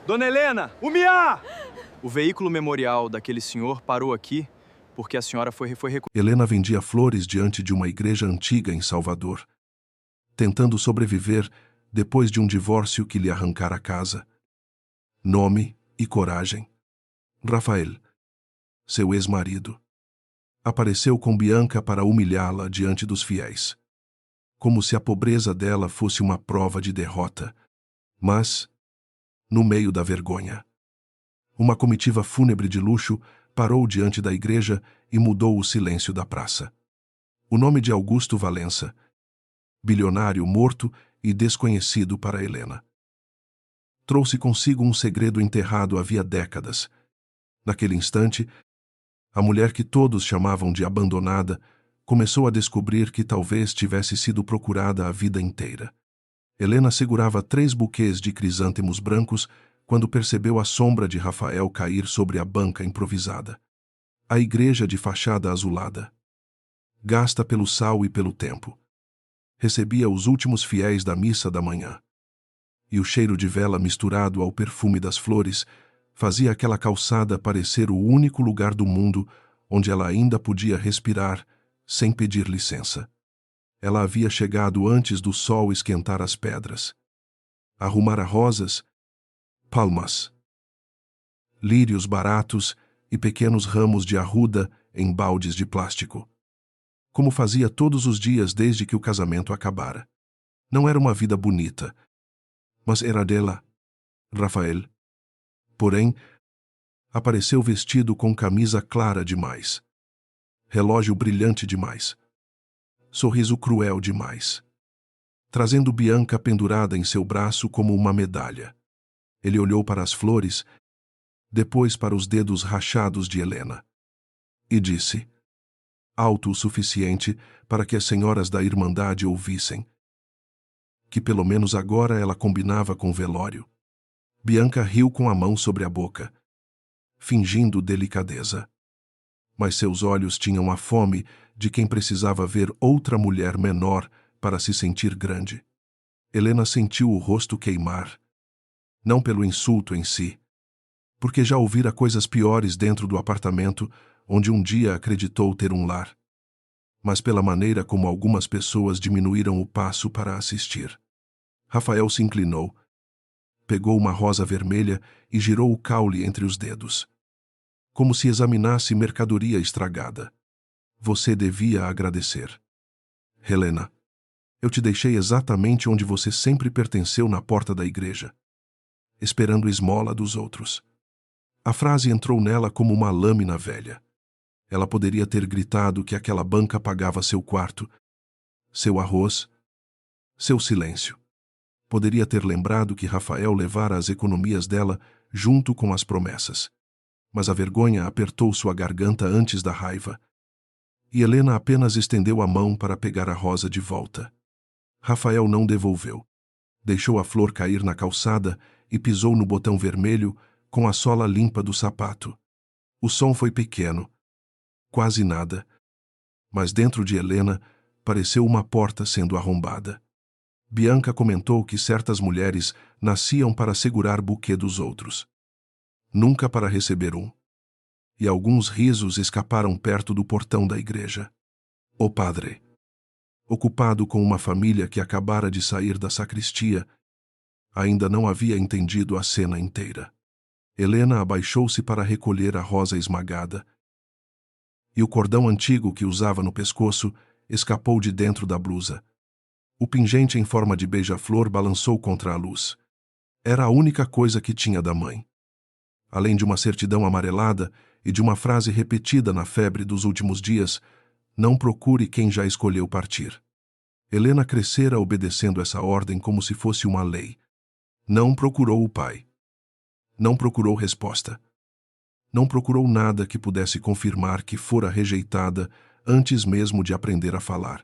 Dona Helena! O Miá! O veículo memorial daquele senhor parou aqui porque a senhora foi recolhida. Helena vendia flores diante de uma igreja antiga em Salvador, tentando sobreviver depois de um divórcio que lhe arrancara a casa. Nome e coragem. Rafael, seu ex-marido, apareceu com Bianca para humilhá-la diante dos fiéis, como se a pobreza dela fosse uma prova de derrota. Mas, no meio da vergonha, uma comitiva fúnebre de luxo parou diante da igreja e mudou o silêncio da praça. O nome de Augusto Valença, bilionário morto e desconhecido para Helena, trouxe consigo um segredo enterrado havia décadas. Naquele instante, a mulher que todos chamavam de abandonada começou a descobrir que talvez tivesse sido procurada a vida inteira. Helena segurava 3 buquês de crisântemos brancos quando percebeu a sombra de Rafael cair sobre a banca improvisada. A igreja de fachada azulada, gasta pelo sal e pelo tempo, recebia os últimos fiéis da missa da manhã. E o cheiro de vela misturado ao perfume das flores fazia aquela calçada parecer o único lugar do mundo onde ela ainda podia respirar sem pedir licença. Ela havia chegado antes do sol esquentar as pedras. Arrumara rosas, palmas, lírios baratos e pequenos ramos de arruda em baldes de plástico, como fazia todos os dias desde que o casamento acabara. Não era uma vida bonita, mas era dela, Rafael. Porém, apareceu vestido com camisa clara demais, relógio brilhante demais, sorriso cruel demais, trazendo Bianca pendurada em seu braço como uma medalha. Ele olhou para as flores, depois para os dedos rachados de Helena, e disse, alto o suficiente para que as senhoras da Irmandade ouvissem, que pelo menos agora ela combinava com velório. Bianca riu com a mão sobre a boca, fingindo delicadeza. Mas seus olhos tinham a fome de quem precisava ver outra mulher menor para se sentir grande. Helena sentiu o rosto queimar, não pelo insulto em si, porque já ouvira coisas piores dentro do apartamento onde um dia acreditou ter um lar, mas pela maneira como algumas pessoas diminuíram o passo para assistir. Rafael se inclinou, pegou uma rosa vermelha e girou o caule entre os dedos, como se examinasse mercadoria estragada. Você devia agradecer. Helena, eu te deixei exatamente onde você sempre pertenceu na porta da igreja, esperando esmola dos outros. A frase entrou nela como uma lâmina velha. Ela poderia ter gritado que aquela banca pagava seu quarto, seu arroz, seu silêncio. Poderia ter lembrado que Rafael levara as economias dela junto com as promessas. Mas a vergonha apertou sua garganta antes da raiva, e Helena apenas estendeu a mão para pegar a rosa de volta. Rafael não devolveu. Deixou a flor cair na calçada e pisou no botão vermelho com a sola limpa do sapato. O som foi pequeno, quase nada, mas dentro de Helena pareceu uma porta sendo arrombada. Bianca comentou que certas mulheres nasciam para segurar buquê dos outros, nunca para receber um. E alguns risos escaparam perto do portão da igreja. O padre, ocupado com uma família que acabara de sair da sacristia, ainda não havia entendido a cena inteira. Helena abaixou-se para recolher a rosa esmagada, e o cordão antigo que usava no pescoço escapou de dentro da blusa. O pingente em forma de beija-flor balançou contra a luz. Era a única coisa que tinha da mãe. Além de uma certidão amarelada e de uma frase repetida na febre dos últimos dias, não procure quem já escolheu partir. Helena crescera obedecendo essa ordem como se fosse uma lei. Não procurou o pai. Não procurou resposta. Não procurou nada que pudesse confirmar que fora rejeitada antes mesmo de aprender a falar.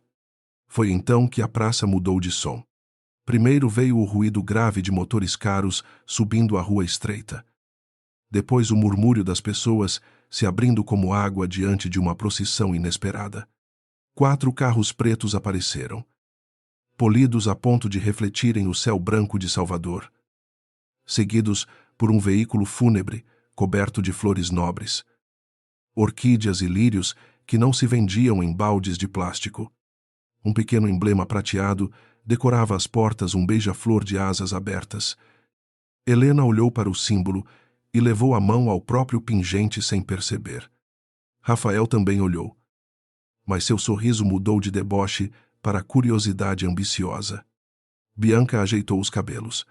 Foi então que a praça mudou de som. Primeiro veio o ruído grave de motores caros subindo a rua estreita. Depois o murmúrio das pessoas se abrindo como água diante de uma procissão inesperada. 4 carros pretos apareceram, polidos a ponto de refletirem o céu branco de Salvador, seguidos por um veículo fúnebre coberto de flores nobres. Orquídeas e lírios que não se vendiam em baldes de plástico. Um pequeno emblema prateado decorava as portas um beija-flor de asas abertas. Helena olhou para o símbolo e levou a mão ao próprio pingente sem perceber. Rafael também olhou. Mas seu sorriso mudou de deboche para curiosidade ambiciosa. Bianca ajeitou os cabelos.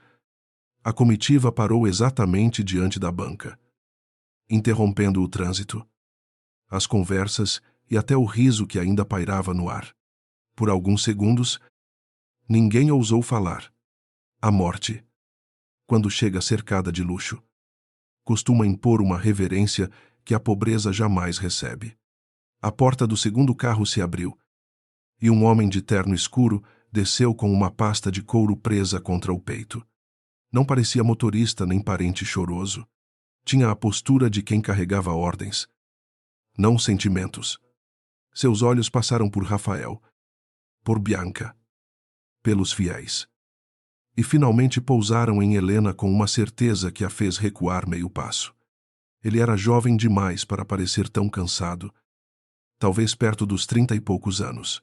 A comitiva parou exatamente diante da banca, interrompendo o trânsito, as conversas e até o riso que ainda pairava no ar. Por alguns segundos, ninguém ousou falar. A morte, quando chega cercada de luxo, costuma impor uma reverência que a pobreza jamais recebe. A porta do segundo carro se abriu, e um homem de terno escuro desceu com uma pasta de couro presa contra o peito. Não parecia motorista nem parente choroso. Tinha a postura de quem carregava ordens, não sentimentos. Seus olhos passaram por Rafael, por Bianca, pelos fiéis. E finalmente pousaram em Helena com uma certeza que a fez recuar meio passo. Ele era jovem demais para parecer tão cansado, talvez perto dos 30 e poucos anos.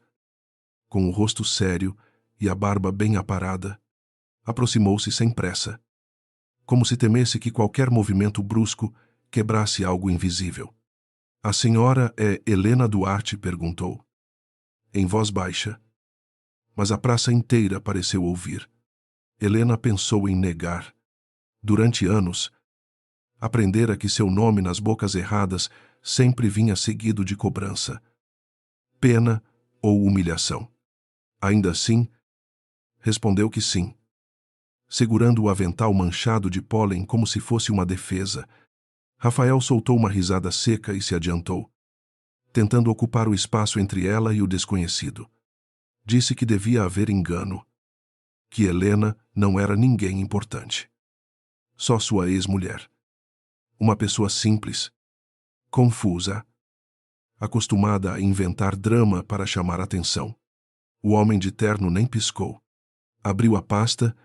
Com o rosto sério e a barba bem aparada, aproximou-se sem pressa, como se temesse que qualquer movimento brusco quebrasse algo invisível. A senhora é Helena Duarte? Perguntou, em voz baixa, mas a praça inteira pareceu ouvir. Helena pensou em negar. Durante anos, aprendera que seu nome nas bocas erradas sempre vinha seguido de cobrança, pena ou humilhação. Ainda assim, respondeu que sim, segurando o avental manchado de pólen como se fosse uma defesa. Rafael soltou uma risada seca e se adiantou, tentando ocupar o espaço entre ela e o desconhecido. Disse que devia haver engano, que Helena não era ninguém importante. Só sua ex-mulher. Uma pessoa simples, confusa, acostumada a inventar drama para chamar atenção. O homem de terno nem piscou. Abriu a pasta,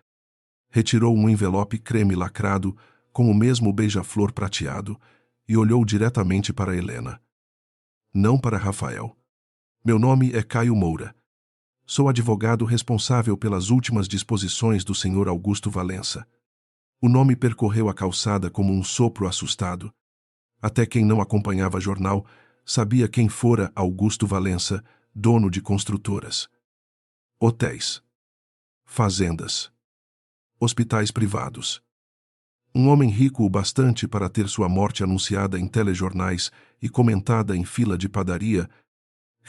retirou um envelope creme lacrado com o mesmo beija-flor prateado e olhou diretamente para Helena. Não para Rafael. Meu nome é Caio Moura. Sou advogado responsável pelas últimas disposições do Sr. Augusto Valença. O nome percorreu a calçada como um sopro assustado. Até quem não acompanhava jornal sabia quem fora Augusto Valença, dono de construtoras, hotéis, fazendas, hospitais privados. Um homem rico o bastante para ter sua morte anunciada em telejornais e comentada em fila de padaria.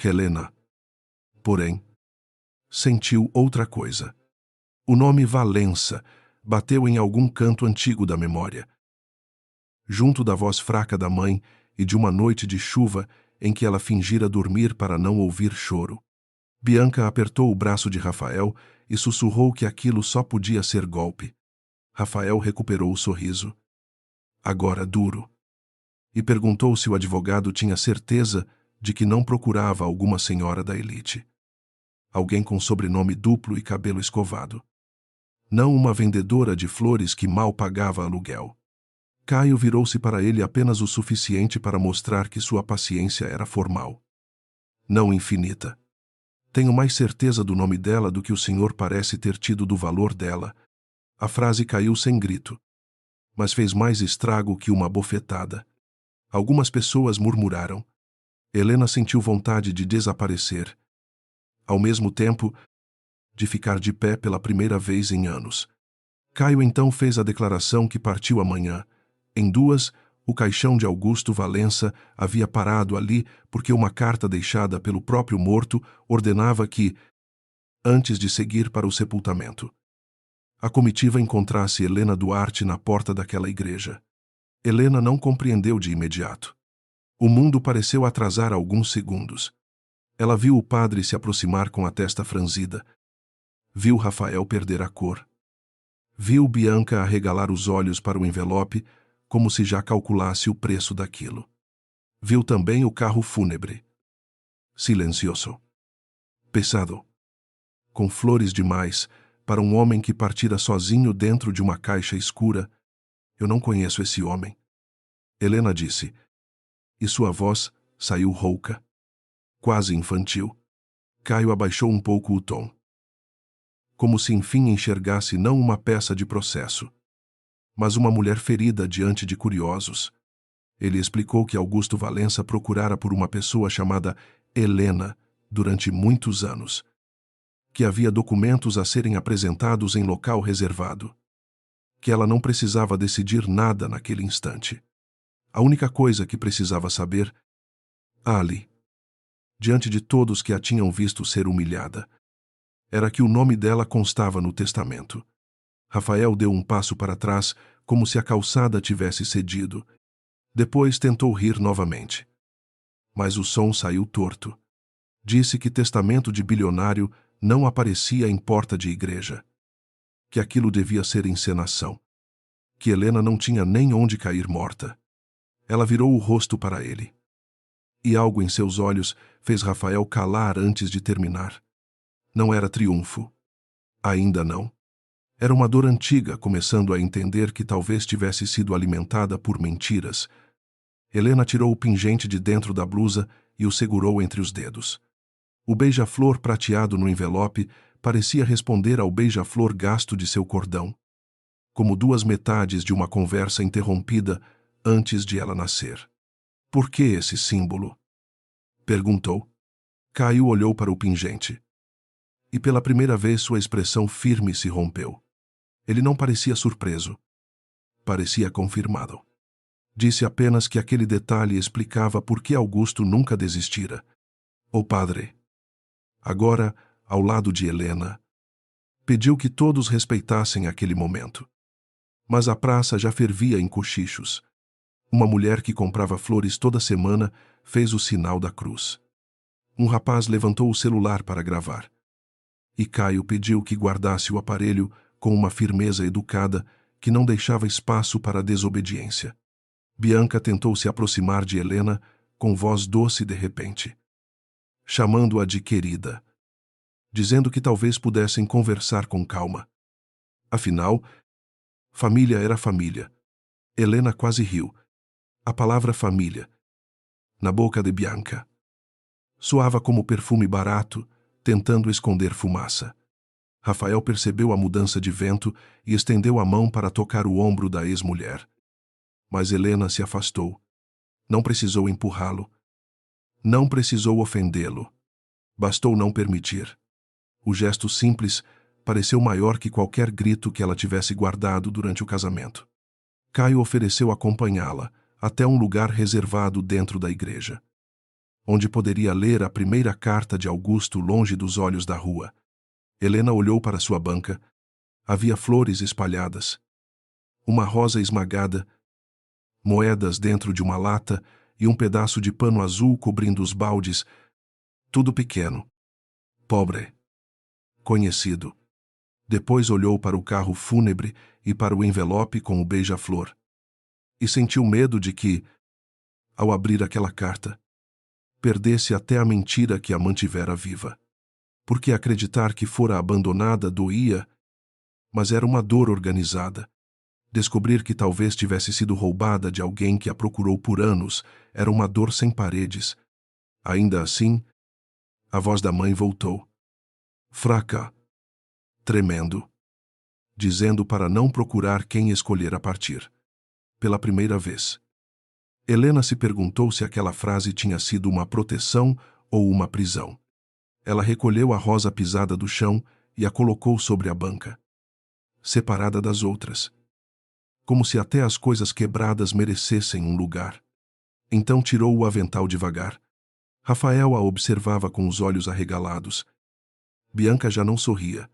Helena, porém, sentiu outra coisa. O nome Valença bateu em algum canto antigo da memória, junto da voz fraca da mãe e de uma noite de chuva em que ela fingira dormir para não ouvir choro. Bianca apertou o braço de Rafael e sussurrou que aquilo só podia ser golpe. Rafael recuperou o sorriso, agora duro, e perguntou se o advogado tinha certeza de que não procurava alguma senhora da elite. Alguém com sobrenome duplo e cabelo escovado. Não uma vendedora de flores que mal pagava aluguel. Caio virou-se para ele apenas o suficiente para mostrar que sua paciência era formal, não infinita. Tenho mais certeza do nome dela do que o senhor parece ter tido do valor dela. A frase caiu sem grito, mas fez mais estrago que uma bofetada. Algumas pessoas murmuraram. Helena sentiu vontade de desaparecer. Ao mesmo tempo, de ficar de pé pela primeira vez em anos. Caio então fez a declaração que partiu amanhã. Em 2, o caixão de Augusto Valença havia parado ali porque uma carta deixada pelo próprio morto ordenava que, antes de seguir para o sepultamento, a comitiva encontrasse Helena Duarte na porta daquela igreja. Helena não compreendeu de imediato. O mundo pareceu atrasar alguns segundos. Ela viu o padre se aproximar com a testa franzida. Viu Rafael perder a cor. Viu Bianca arregalar os olhos para o envelope, como se já calculasse o preço daquilo. Viu também o carro fúnebre. Silencioso. Pesado. Com flores demais, para um homem que partira sozinho dentro de uma caixa escura. Eu não conheço esse homem. Helena disse, e sua voz saiu rouca, quase infantil. Caio abaixou um pouco o tom, como se enfim enxergasse não uma peça de processo, mas uma mulher ferida diante de curiosos. Ele explicou que Augusto Valença procurara por uma pessoa chamada Helena durante muitos anos, que havia documentos a serem apresentados em local reservado, que ela não precisava decidir nada naquele instante. A única coisa que precisava saber, ali, diante de todos que a tinham visto ser humilhada, era que o nome dela constava no testamento. Rafael deu um passo para trás, como se a calçada tivesse cedido. Depois tentou rir novamente. Mas o som saiu torto. Disse que testamento de bilionário não aparecia em porta de igreja. Que aquilo devia ser encenação. Que Helena não tinha nem onde cair morta. Ela virou o rosto para ele. E algo em seus olhos fez Rafael calar antes de terminar. Não era triunfo. Ainda não. Era uma dor antiga, começando a entender que talvez tivesse sido alimentada por mentiras. Helena tirou o pingente de dentro da blusa e o segurou entre os dedos. O beija-flor prateado no envelope parecia responder ao beija-flor gasto de seu cordão, como duas metades de uma conversa interrompida antes de ela nascer. Por que esse símbolo? Perguntou. Caio olhou para o pingente. E pela primeira vez sua expressão firme se rompeu. Ele não parecia surpreso. Parecia confirmado. Disse apenas que aquele detalhe explicava por que Augusto nunca desistira. O padre, agora, ao lado de Helena, pediu que todos respeitassem aquele momento. Mas a praça já fervia em cochichos. Uma mulher que comprava flores toda semana fez o sinal da cruz. Um rapaz levantou o celular para gravar. E Caio pediu que guardasse o aparelho com uma firmeza educada que não deixava espaço para a desobediência. Bianca tentou se aproximar de Helena com voz doce de repente, chamando-a de querida, dizendo que talvez pudessem conversar com calma. Afinal, família era família. Helena quase riu. A palavra família, na boca de Bianca, soava como perfume barato, tentando esconder fumaça. Rafael percebeu a mudança de vento e estendeu a mão para tocar o ombro da ex-mulher. Mas Helena se afastou. Não precisou empurrá-lo. Não precisou ofendê-lo. Bastou não permitir. O gesto simples pareceu maior que qualquer grito que ela tivesse guardado durante o casamento. Caio ofereceu acompanhá-la até um lugar reservado dentro da igreja, onde poderia ler a primeira carta de Augusto longe dos olhos da rua. Helena olhou para sua banca. Havia flores espalhadas, uma rosa esmagada, moedas dentro de uma lata e um pedaço de pano azul cobrindo os baldes. Tudo pequeno, pobre, conhecido. Depois olhou para o carro fúnebre e para o envelope com o beija-flor. E sentiu medo de que, ao abrir aquela carta, perdesse até a mentira que a mantivera viva. Porque acreditar que fora abandonada doía, mas era uma dor organizada. Descobrir que talvez tivesse sido roubada de alguém que a procurou por anos era uma dor sem paredes. Ainda assim, a voz da mãe voltou. Fraca, tremendo, dizendo para não procurar quem escolher a partir. Pela primeira vez. Helena se perguntou se aquela frase tinha sido uma proteção ou uma prisão. Ela recolheu a rosa pisada do chão e a colocou sobre a banca, separada das outras, como se até as coisas quebradas merecessem um lugar. Então tirou o avental devagar. Rafael a observava com os olhos arregalados. Bianca já não sorria,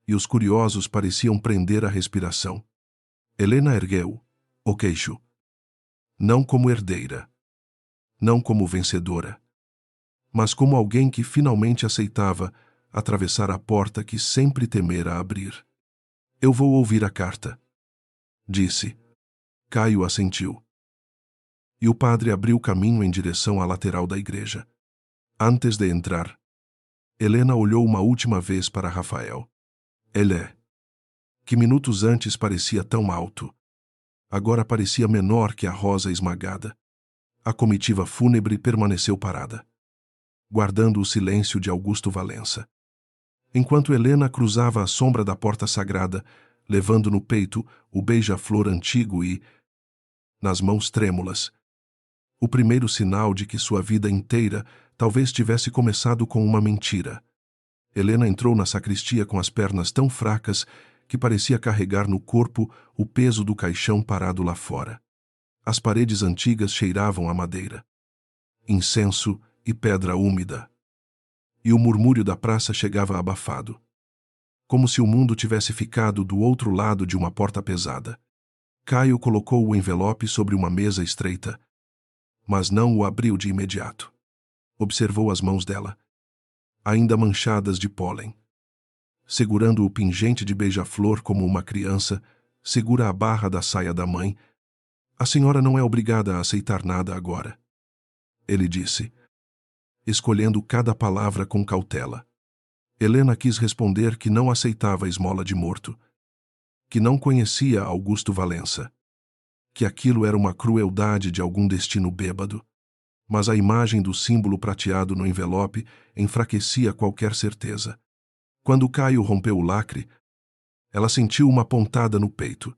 e os curiosos pareciam prender a respiração. Helena ergueu o queixo. Não como herdeira, não como vencedora, mas como alguém que finalmente aceitava atravessar a porta que sempre temera abrir. Eu vou ouvir a carta, disse. Caio assentiu. E o padre abriu caminho em direção à lateral da igreja. Antes de entrar, Helena olhou uma última vez para Rafael. Ele, que minutos antes parecia tão alto, Agora parecia menor que a rosa esmagada. A comitiva fúnebre permaneceu parada, guardando o silêncio de Augusto Valença. Enquanto Helena cruzava a sombra da porta sagrada, levando no peito o beija-flor antigo e, nas mãos trêmulas, o primeiro sinal de que sua vida inteira talvez tivesse começado com uma mentira. Helena entrou na sacristia com as pernas tão fracas que parecia carregar no corpo o peso do caixão parado lá fora. As paredes antigas cheiravam a madeira, incenso e pedra úmida. E o murmúrio da praça chegava abafado, como se o mundo tivesse ficado do outro lado de uma porta pesada. Caio colocou o envelope sobre uma mesa estreita, mas não o abriu de imediato. Observou as mãos dela, ainda manchadas de pólen. Segurando o pingente de beija-flor como uma criança segura a barra da saia da mãe. A senhora não é obrigada a aceitar nada agora, ele disse, escolhendo cada palavra com cautela. Helena quis responder que não aceitava esmola de morto, que não conhecia Augusto Valença, que aquilo era uma crueldade de algum destino bêbado, mas a imagem do símbolo prateado no envelope enfraquecia qualquer certeza. Quando Caio rompeu o lacre, ela sentiu uma pontada no peito,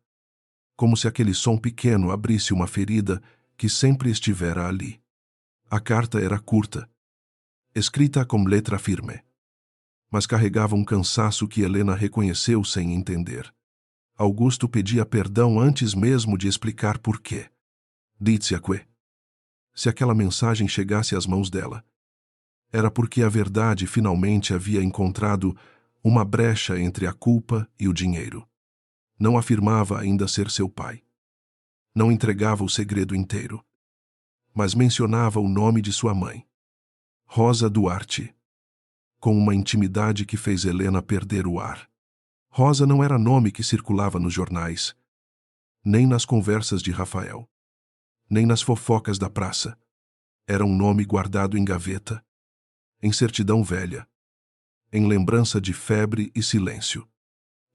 como se aquele som pequeno abrisse uma ferida que sempre estivera ali. A carta era curta, escrita com letra firme, mas carregava um cansaço que Helena reconheceu sem entender. Augusto pedia perdão antes mesmo de explicar por quê. Dizia-que, se aquela mensagem chegasse às mãos dela, era porque a verdade finalmente havia encontrado uma brecha entre a culpa e o dinheiro. Não afirmava ainda ser seu pai. Não entregava o segredo inteiro, mas mencionava o nome de sua mãe, Rosa Duarte, com uma intimidade que fez Helena perder o ar. Rosa não era nome que circulava nos jornais, nem nas conversas de Rafael, nem nas fofocas da praça. Era um nome guardado em gaveta, em certidão velha, em lembrança de febre e silêncio.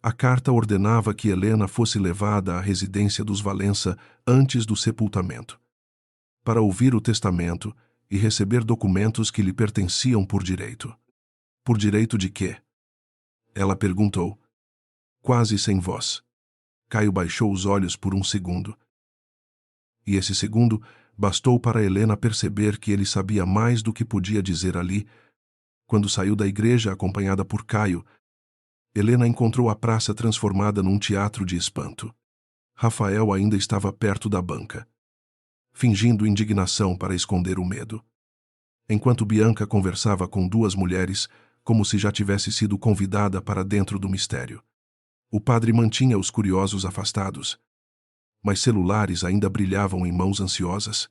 A carta ordenava que Helena fosse levada à residência dos Valença antes do sepultamento, para ouvir o testamento e receber documentos que lhe pertenciam por direito. Por direito de quê? Ela perguntou, quase sem voz. Caio baixou os olhos por um segundo. E esse segundo bastou para Helena perceber que ele sabia mais do que podia dizer ali. Quando saiu da igreja acompanhada por Caio, Helena encontrou a praça transformada num teatro de espanto. Rafael ainda estava perto da banca, fingindo indignação para esconder o medo, enquanto Bianca conversava com duas mulheres como se já tivesse sido convidada para dentro do mistério. O padre mantinha os curiosos afastados, mas celulares ainda brilhavam em mãos ansiosas.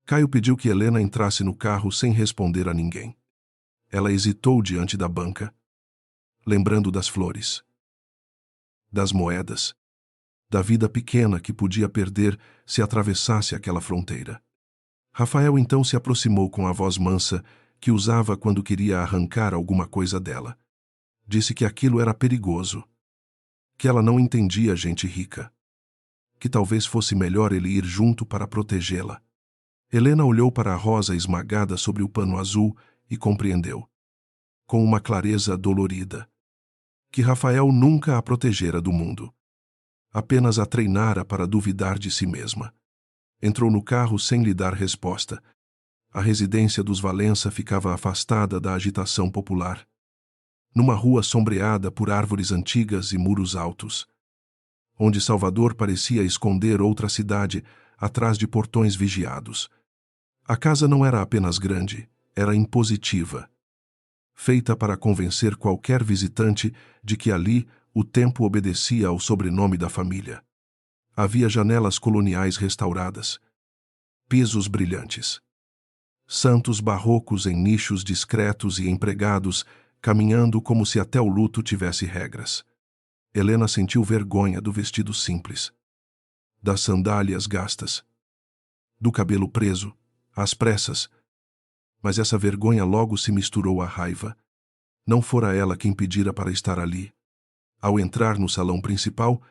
Caio pediu que Helena entrasse no carro sem responder a ninguém. Ela hesitou diante da banca, lembrando das flores, das moedas, da vida pequena que podia perder se atravessasse aquela fronteira. Rafael então se aproximou com a voz mansa que usava quando queria arrancar alguma coisa dela. Disse que aquilo era perigoso, que ela não entendia gente rica, que talvez fosse melhor ele ir junto para protegê-la. Helena olhou para a rosa esmagada sobre o pano azul e compreendeu, com uma clareza dolorida, que Rafael nunca a protegera do mundo. Apenas a treinara para duvidar de si mesma. Entrou no carro sem lhe dar resposta. A residência dos Valença ficava afastada da agitação popular, numa rua sombreada por árvores antigas e muros altos, onde Salvador parecia esconder outra cidade atrás de portões vigiados. A casa não era apenas grande, era impositiva, feita para convencer qualquer visitante de que ali o tempo obedecia ao sobrenome da família. Havia janelas coloniais restauradas, pisos brilhantes, santos barrocos em nichos discretos e empregados caminhando como se até o luto tivesse regras. Helena sentiu vergonha do vestido simples, das sandálias gastas, do cabelo preso, às pressas, mas essa vergonha logo se misturou à raiva. Não fora ela quem pedira para estar ali. Ao entrar no salão principal,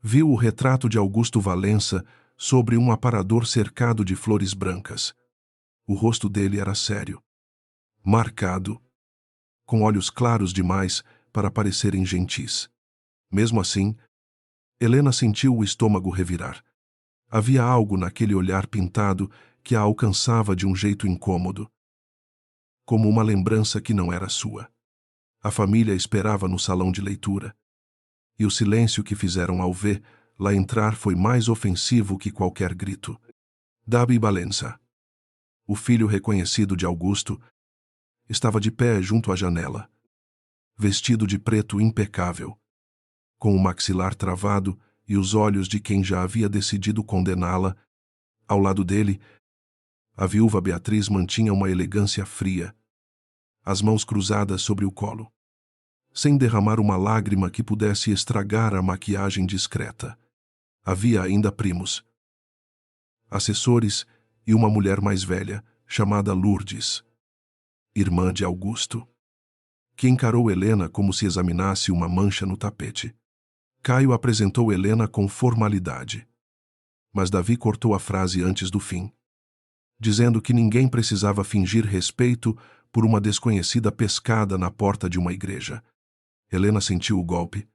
Viu o retrato de Augusto Valença sobre um aparador cercado de flores brancas. O rosto dele era sério, marcado, com olhos claros demais para parecerem gentis. Mesmo assim, Helena sentiu o estômago revirar. Havia algo naquele olhar pintado que a alcançava de um jeito incômodo, como uma lembrança que não era sua. A família esperava no salão de leitura, e o silêncio que fizeram ao ver lá entrar foi mais ofensivo que qualquer grito. Davi Valença, o filho reconhecido de Augusto, estava de pé junto à janela, vestido de preto impecável, com o maxilar travado e os olhos de quem já havia decidido condená-la. Ao lado dele, a viúva Beatriz mantinha uma elegância fria, as mãos cruzadas sobre o colo, sem derramar uma lágrima que pudesse estragar a maquiagem discreta. Havia ainda primos, assessores e uma mulher mais velha, chamada Lourdes, irmã de Augusto, que encarou Helena como se examinasse uma mancha no tapete. Caio apresentou Helena com formalidade, mas Davi cortou a frase antes do fim, dizendo que ninguém precisava fingir respeito por uma desconhecida pescada na porta de uma igreja. Helena sentiu o golpe,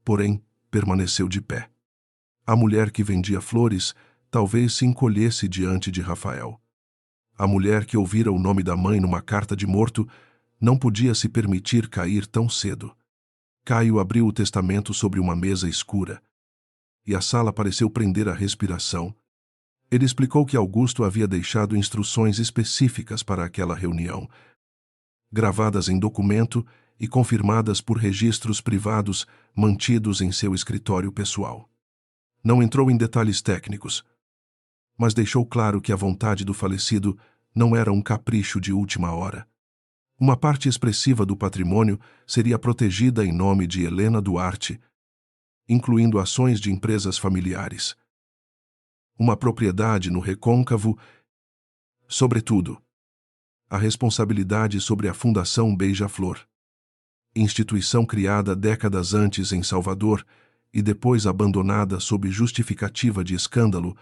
porém permaneceu de pé. A mulher que vendia flores talvez se encolhesse diante de Rafael. A mulher que ouvira o nome da mãe numa carta de morto não podia se permitir cair tão cedo. Caio abriu o testamento sobre uma mesa escura, e a sala pareceu prender a respiração. Ele explicou que Augusto havia deixado instruções específicas para aquela reunião, gravadas em documento e confirmadas por registros privados mantidos em seu escritório pessoal. Não entrou em detalhes técnicos, mas deixou claro que a vontade do falecido não era um capricho de última hora. Uma parte expressiva do patrimônio seria protegida em nome de Helena Duarte, incluindo ações de empresas familiares, uma propriedade no Recôncavo, sobretudo, a responsabilidade sobre a Fundação Beija-Flor, instituição criada décadas antes em Salvador e depois abandonada sob justificativa de escândalo.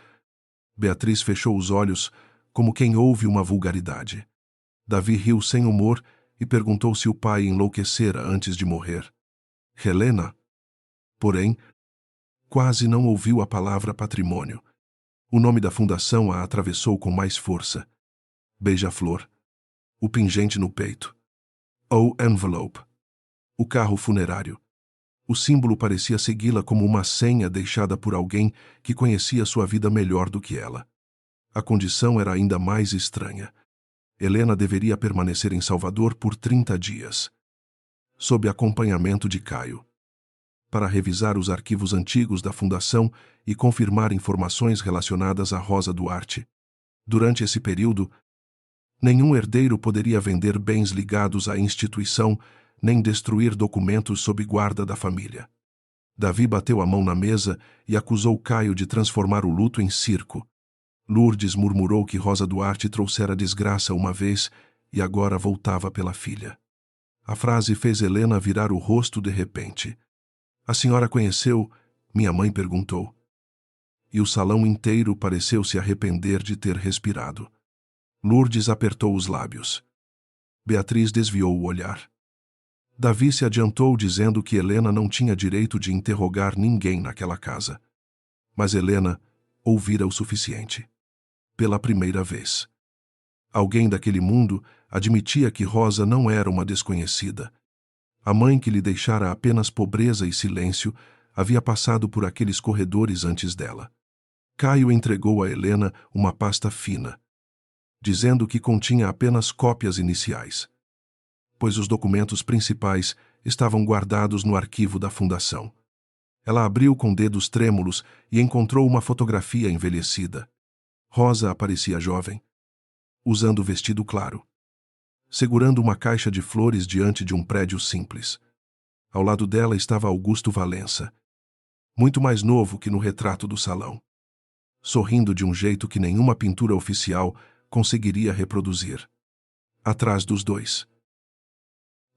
Beatriz fechou os olhos, como quem ouve uma vulgaridade. Davi riu sem humor e perguntou se o pai enlouquecera antes de morrer. Helena, porém, quase não ouviu a palavra patrimônio. O nome da fundação a atravessou com mais força. Beija-Flor. O pingente no peito. O envelope. O carro funerário. O símbolo parecia segui-la como uma senha deixada por alguém que conhecia sua vida melhor do que ela. A condição era ainda mais estranha. Helena deveria permanecer em Salvador por 30 dias, sob acompanhamento de Caio, para revisar os arquivos antigos da Fundação e confirmar informações relacionadas a Rosa Duarte. Durante esse período, nenhum herdeiro poderia vender bens ligados à instituição nem destruir documentos sob guarda da família. Davi bateu a mão na mesa e acusou Caio de transformar o luto em circo. Lourdes murmurou que Rosa Duarte trouxera desgraça uma vez e agora voltava pela filha. A frase fez Helena virar o rosto de repente. A senhora conheceu? Minha mãe perguntou. E o salão inteiro pareceu se arrepender de ter respirado. Lourdes apertou os lábios. Beatriz desviou o olhar. Davi se adiantou dizendo que Helena não tinha direito de interrogar ninguém naquela casa. Mas Helena ouvira o suficiente. Pela primeira vez. Alguém daquele mundo admitia que Rosa não era uma desconhecida. A mãe que lhe deixara apenas pobreza e silêncio havia passado por aqueles corredores antes dela. Caio entregou a Helena uma pasta fina, dizendo que continha apenas cópias iniciais, pois os documentos principais estavam guardados no arquivo da Fundação. Ela abriu com dedos trêmulos e encontrou uma fotografia envelhecida. Rosa aparecia jovem, usando vestido claro, segurando uma caixa de flores diante de um prédio simples. Ao lado dela estava Augusto Valença, muito mais novo que no retrato do salão, sorrindo de um jeito que nenhuma pintura oficial conseguiria reproduzir. Atrás dos dois,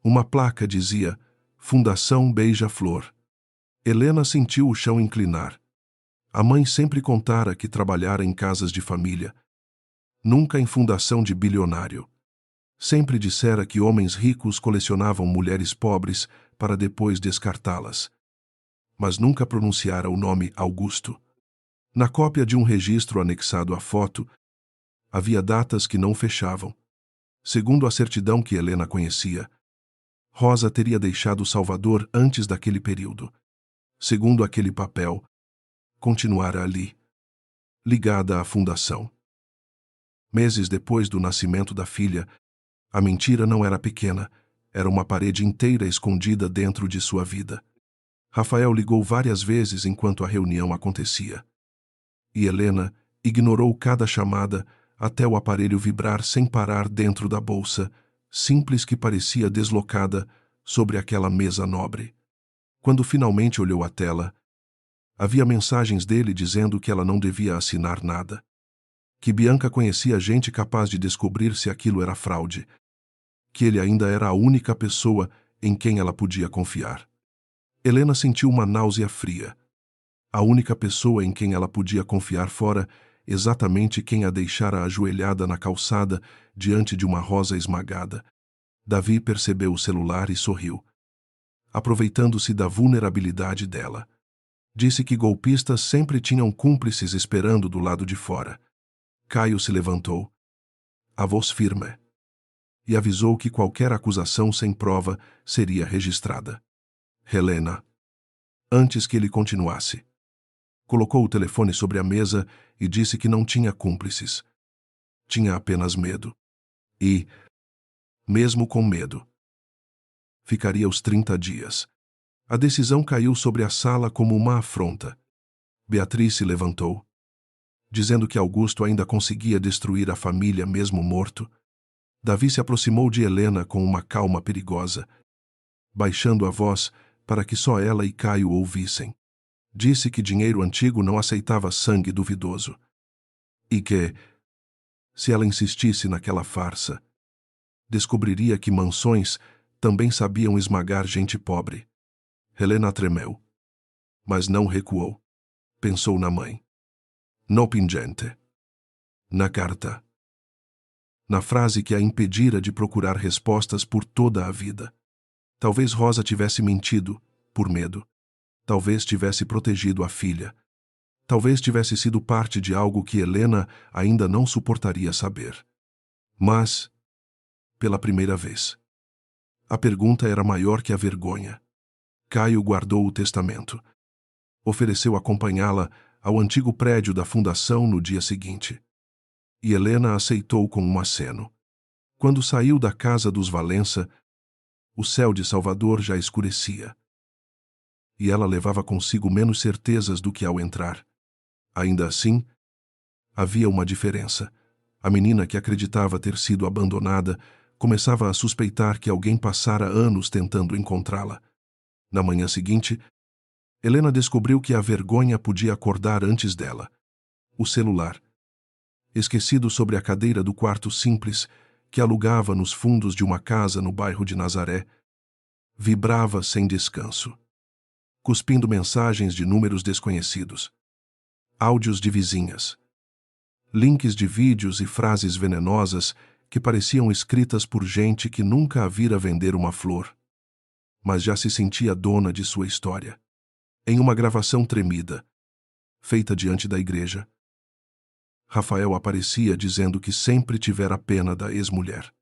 uma placa dizia Fundação Beija-Flor. Helena sentiu o chão inclinar. A mãe sempre contara que trabalhara em casas de família, nunca em fundação de bilionário. Sempre dissera que homens ricos colecionavam mulheres pobres para depois descartá-las. Mas nunca pronunciara o nome Augusto. Na cópia de um registro anexado à foto, havia datas que não fechavam. Segundo a certidão que Helena conhecia, Rosa teria deixado Salvador antes daquele período. Segundo aquele papel, continuara ali, ligada à fundação. Meses depois do nascimento da filha, a mentira não era pequena, era uma parede inteira escondida dentro de sua vida. Rafael ligou várias vezes enquanto a reunião acontecia. E Helena ignorou cada chamada até o aparelho vibrar sem parar dentro da bolsa, simples que parecia deslocada sobre aquela mesa nobre. Quando finalmente olhou a tela, havia mensagens dele dizendo que ela não devia assinar nada. Que Bianca conhecia gente capaz de descobrir se aquilo era fraude. Que ele ainda era a única pessoa em quem ela podia confiar. Helena sentiu uma náusea fria. A única pessoa em quem ela podia confiar fora exatamente quem a deixara ajoelhada na calçada diante de uma rosa esmagada. Davi percebeu o celular e sorriu, aproveitando-se da vulnerabilidade dela. Disse que golpistas sempre tinham cúmplices esperando do lado de fora. Caio se levantou, a voz firme, e avisou que qualquer acusação sem prova seria registrada. Helena, antes que ele continuasse, colocou o telefone sobre a mesa e disse que não tinha cúmplices. Tinha apenas medo. E, mesmo com medo, ficaria os 30 dias. A decisão caiu sobre a sala como uma afronta. Beatriz se levantou, dizendo que Augusto ainda conseguia destruir a família mesmo morto. Davi se aproximou de Helena com uma calma perigosa, baixando a voz para que só ela e Caio ouvissem. Disse que dinheiro antigo não aceitava sangue duvidoso. E que, se ela insistisse naquela farsa, descobriria que mansões também sabiam esmagar gente pobre. Helena tremeu, mas não recuou. Pensou na mãe. No pingente. Na carta. Na frase que a impedira de procurar respostas por toda a vida. Talvez Rosa tivesse mentido, por medo. Talvez tivesse protegido a filha. Talvez tivesse sido parte de algo que Helena ainda não suportaria saber. Mas, pela primeira vez, a pergunta era maior que a vergonha. Caio guardou o testamento. Ofereceu acompanhá-la ao antigo prédio da fundação no dia seguinte. E Helena aceitou com um aceno. Quando saiu da casa dos Valença, o céu de Salvador já escurecia. E ela levava consigo menos certezas do que ao entrar. Ainda assim, havia uma diferença. A menina que acreditava ter sido abandonada começava a suspeitar que alguém passara anos tentando encontrá-la. Na manhã seguinte, Helena descobriu que a vergonha podia acordar antes dela. O celular, esquecido sobre a cadeira do quarto simples que alugava nos fundos de uma casa no bairro de Nazaré, vibrava sem descanso, cuspindo mensagens de números desconhecidos, áudios de vizinhas, links de vídeos e frases venenosas que pareciam escritas por gente que nunca a vira vender uma flor, mas já se sentia dona de sua história. Em uma gravação tremida, feita diante da igreja, Rafael aparecia dizendo que sempre tivera pena da ex-mulher,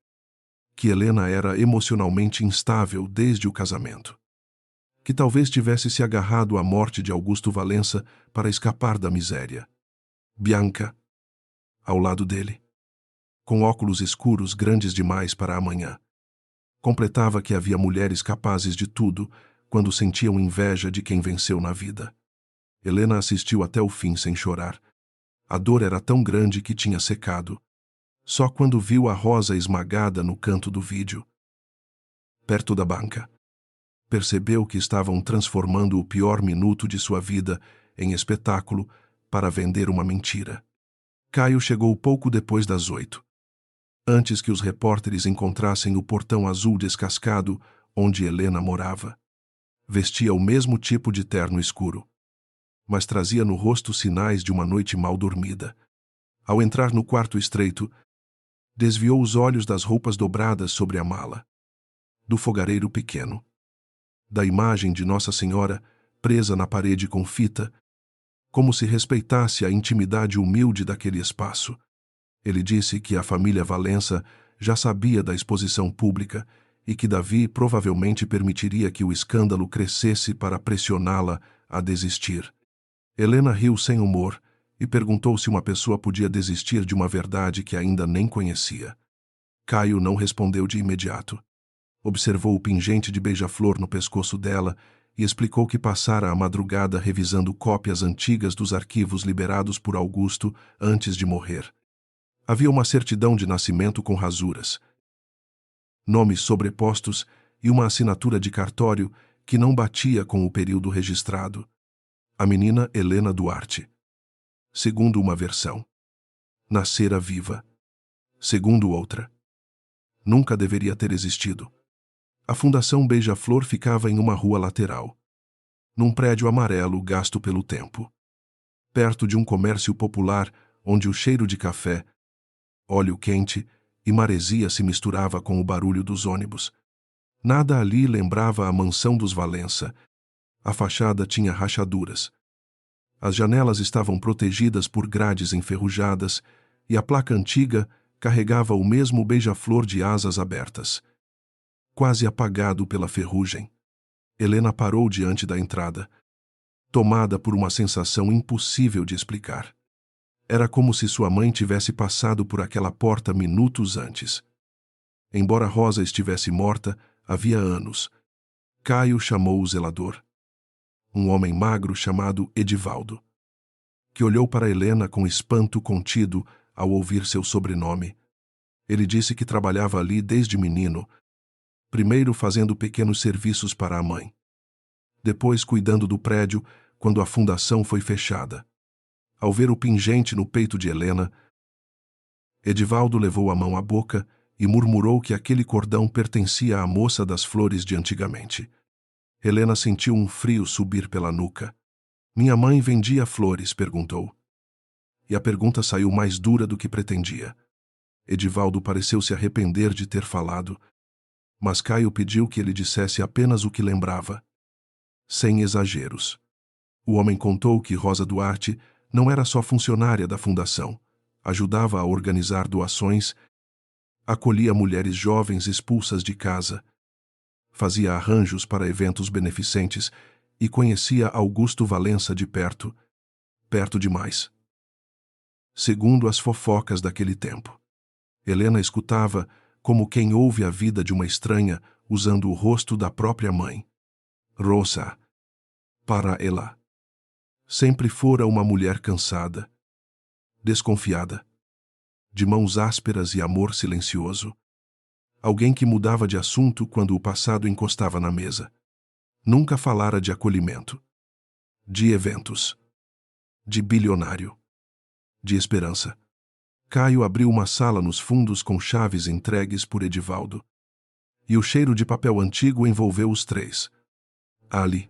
que Helena era emocionalmente instável desde o casamento, que talvez tivesse se agarrado à morte de Augusto Valença para escapar da miséria. Bianca, ao lado dele, com óculos escuros grandes demais para amanhã, completava que havia mulheres capazes de tudo quando sentiam inveja de quem venceu na vida. Helena assistiu até o fim sem chorar. A dor era tão grande que tinha secado. Só quando viu a Rosa esmagada no canto do vídeo, perto da banca, percebeu que estavam transformando o pior minuto de sua vida em espetáculo para vender uma mentira. Caio chegou pouco depois das 8, antes que os repórteres encontrassem o portão azul descascado onde Helena morava. Vestia o mesmo tipo de terno escuro, mas trazia no rosto sinais de uma noite mal dormida. Ao entrar no quarto estreito, desviou os olhos das roupas dobradas sobre a mala, do fogareiro pequeno, da imagem de Nossa Senhora presa na parede com fita, como se respeitasse a intimidade humilde daquele espaço. Ele disse que a família Valença já sabia da exposição pública e que Davi provavelmente permitiria que o escândalo crescesse para pressioná-la a desistir. Helena riu sem humor e perguntou se uma pessoa podia desistir de uma verdade que ainda nem conhecia. Caio não respondeu de imediato. Observou o pingente de beija-flor no pescoço dela e explicou que passara a madrugada revisando cópias antigas dos arquivos liberados por Augusto antes de morrer. Havia uma certidão de nascimento com rasuras, nomes sobrepostos e uma assinatura de cartório que não batia com o período registrado. A menina Helena Duarte. Segundo uma versão, nascera viva. Segundo outra, nunca deveria ter existido. A Fundação Beija-Flor ficava em uma rua lateral, num prédio amarelo gasto pelo tempo, perto de um comércio popular onde o cheiro de café, óleo quente e maresia se misturava com o barulho dos ônibus. Nada ali lembrava a mansão dos Valença. A fachada tinha rachaduras. As janelas estavam protegidas por grades enferrujadas e a placa antiga carregava o mesmo beija-flor de asas abertas. Quase apagado pela ferrugem, Helena parou diante da entrada, tomada por uma sensação impossível de explicar. Era como se sua mãe tivesse passado por aquela porta minutos antes. Embora Rosa estivesse morta havia anos, Caio chamou o zelador, um homem magro chamado Edivaldo, que olhou para Helena com espanto contido ao ouvir seu sobrenome. Ele disse que trabalhava ali desde menino, primeiro fazendo pequenos serviços para a mãe, depois cuidando do prédio quando a fundação foi fechada. Ao ver o pingente no peito de Helena, Edivaldo levou a mão à boca e murmurou que aquele cordão pertencia à moça das flores de antigamente. Helena sentiu um frio subir pela nuca. Minha mãe vendia flores, perguntou. E a pergunta saiu mais dura do que pretendia. Edivaldo pareceu se arrepender de ter falado, mas Caio pediu que ele dissesse apenas o que lembrava, sem exageros. O homem contou que Rosa Duarte não era só funcionária da fundação, ajudava a organizar doações, acolhia mulheres jovens expulsas de casa, fazia arranjos para eventos beneficentes e conhecia Augusto Valença de perto, perto demais. Segundo as fofocas daquele tempo, Helena escutava como quem ouve a vida de uma estranha usando o rosto da própria mãe. Rosa, para ela, sempre fora uma mulher cansada, desconfiada, de mãos ásperas e amor silencioso. Alguém que mudava de assunto quando o passado encostava na mesa. Nunca falara de acolhimento, de eventos, de bilionário, de esperança. Caio abriu uma sala nos fundos com chaves entregues por Edivaldo. E o cheiro de papel antigo envolveu os três. Ali,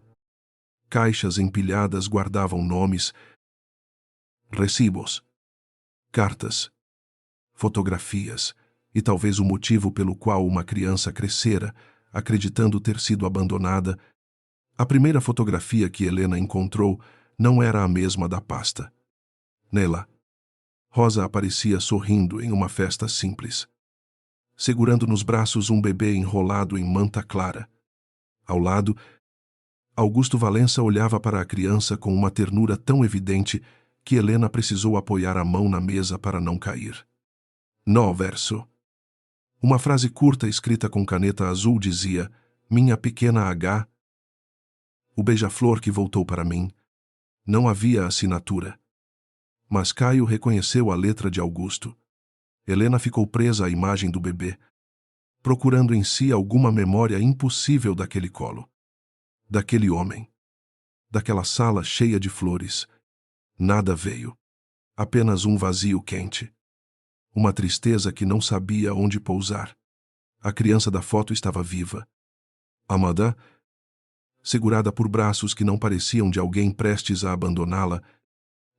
caixas empilhadas guardavam nomes, recibos, cartas, fotografias e talvez o motivo pelo qual uma criança crescera, acreditando ter sido abandonada. A primeira fotografia que Helena encontrou não era a mesma da pasta. Nela, Rosa aparecia sorrindo em uma festa simples, segurando nos braços um bebê enrolado em manta clara. Ao lado, Augusto Valença olhava para a criança com uma ternura tão evidente que Helena precisou apoiar a mão na mesa para não cair. No verso. Uma frase curta escrita com caneta azul dizia: "Minha pequena H." O beija-flor que voltou para mim. Não havia assinatura. Mas Caio reconheceu a letra de Augusto. Helena ficou presa à imagem do bebê, procurando em si alguma memória impossível daquele colo, daquele homem, daquela sala cheia de flores. Nada veio. Apenas um vazio quente. Uma tristeza que não sabia onde pousar. A criança da foto estava viva. Amada, segurada por braços que não pareciam de alguém prestes a abandoná-la.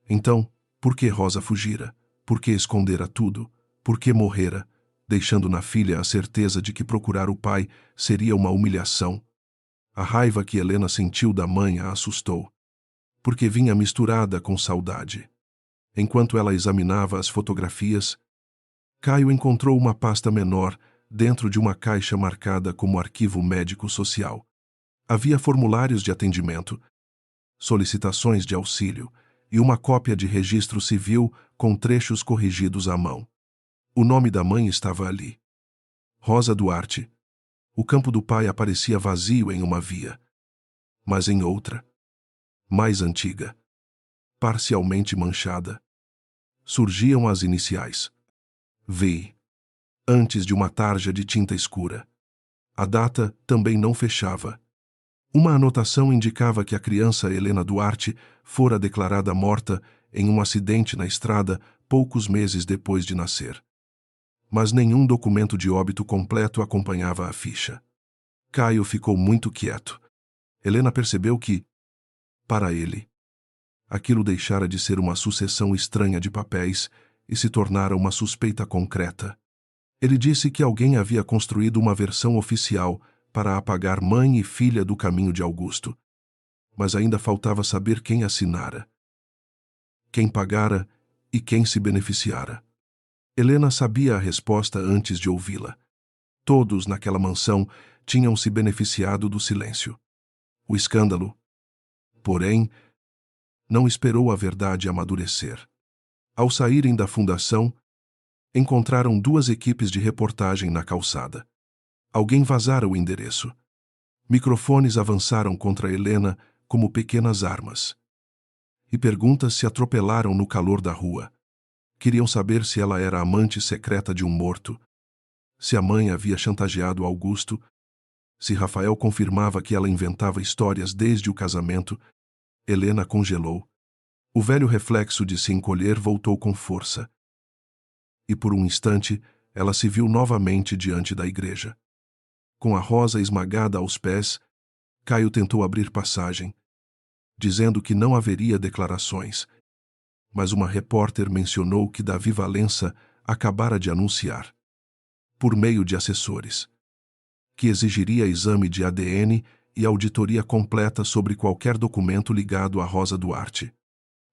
Então, por que Rosa fugira? Por que escondera tudo? Por que morrera, deixando na filha a certeza de que procurar o pai seria uma humilhação? A raiva que Helena sentiu da mãe a assustou, porque vinha misturada com saudade. Enquanto ela examinava as fotografias, Caio encontrou uma pasta menor dentro de uma caixa marcada como arquivo médico-social. Havia formulários de atendimento, solicitações de auxílio e uma cópia de registro civil com trechos corrigidos à mão. O nome da mãe estava ali. Rosa Duarte. O campo do pai aparecia vazio em uma via, mas em outra, mais antiga, parcialmente manchada, surgiam as iniciais. V. Antes de uma tarja de tinta escura. A data também não fechava. Uma anotação indicava que a criança Helena Duarte fora declarada morta em um acidente na estrada poucos meses depois de nascer. Mas nenhum documento de óbito completo acompanhava a ficha. Caio ficou muito quieto. Helena percebeu que, para ele, aquilo deixara de ser uma sucessão estranha de papéis e se tornara uma suspeita concreta. Ele disse que alguém havia construído uma versão oficial para apagar mãe e filha do caminho de Augusto. Mas ainda faltava saber quem assinara, quem pagara e quem se beneficiara. Helena sabia a resposta antes de ouvi-la. Todos naquela mansão tinham se beneficiado do silêncio. O escândalo, porém, não esperou a verdade amadurecer. Ao saírem da fundação, encontraram duas equipes de reportagem na calçada. Alguém vazara o endereço. Microfones avançaram contra Helena como pequenas armas. E perguntas se atropelaram no calor da rua. Queriam saber se ela era amante secreta de um morto, se a mãe havia chantageado Augusto, se Rafael confirmava que ela inventava histórias desde o casamento. Helena congelou. O velho reflexo de se encolher voltou com força. E por um instante, ela se viu novamente diante da igreja. Com a Rosa esmagada aos pés, Caio tentou abrir passagem, dizendo que não haveria declarações. Mas uma repórter mencionou que Davi Valença acabara de anunciar, por meio de assessores, que exigiria exame de ADN e auditoria completa sobre qualquer documento ligado a Rosa Duarte.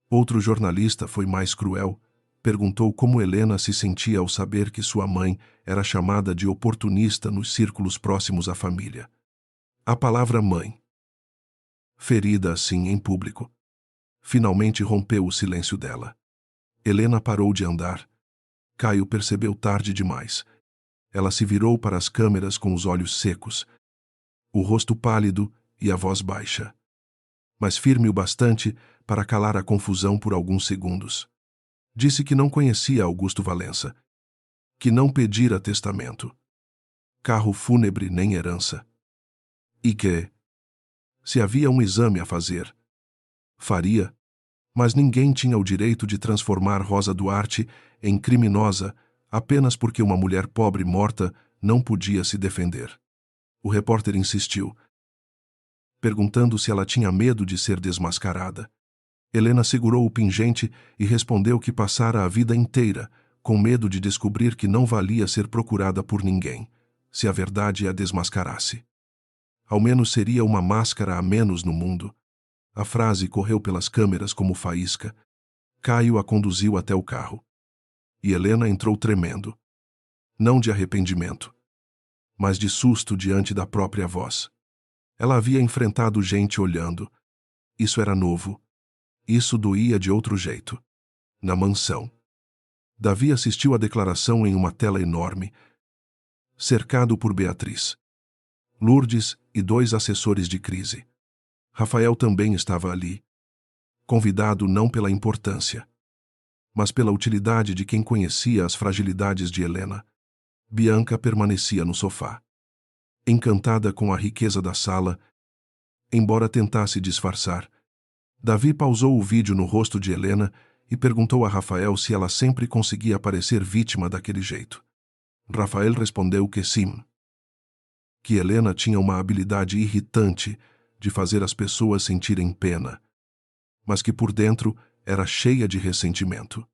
Outro jornalista foi mais cruel. Perguntou como Helena se sentia ao saber que sua mãe era chamada de oportunista nos círculos próximos à família. A palavra mãe, ferida assim em público, finalmente rompeu o silêncio dela. Helena parou de andar. Caio percebeu tarde demais. Ela se virou para as câmeras com os olhos secos, o rosto pálido e a voz baixa, mas firme o bastante para calar a confusão por alguns segundos. Disse que não conhecia Augusto Valença, que não pedira testamento, carro fúnebre nem herança, e que, se havia um exame a fazer, faria, mas ninguém tinha o direito de transformar Rosa Duarte em criminosa apenas porque uma mulher pobre morta não podia se defender. O repórter insistiu, perguntando se ela tinha medo de ser desmascarada. Helena segurou o pingente e respondeu que passara a vida inteira com medo de descobrir que não valia ser procurada por ninguém, se a verdade a desmascarasse. Ao menos seria uma máscara a menos no mundo. A frase correu pelas câmeras como faísca. Caio a conduziu até o carro. E Helena entrou tremendo. Não de arrependimento, mas de susto diante da própria voz. Ela havia enfrentado gente olhando. Isso era novo. Isso doía de outro jeito. Na mansão. Davi assistiu à declaração em uma tela enorme, cercado por Beatriz, Lourdes e 2 assessores de crise. Rafael também estava ali, convidado não pela importância, mas pela utilidade de quem conhecia as fragilidades de Helena. Bianca permanecia no sofá, encantada com a riqueza da sala, embora tentasse disfarçar. Davi pausou o vídeo no rosto de Helena e perguntou a Rafael se ela sempre conseguia parecer vítima daquele jeito. Rafael respondeu que sim. Que Helena tinha uma habilidade irritante de fazer as pessoas sentirem pena, mas que por dentro era cheia de ressentimento.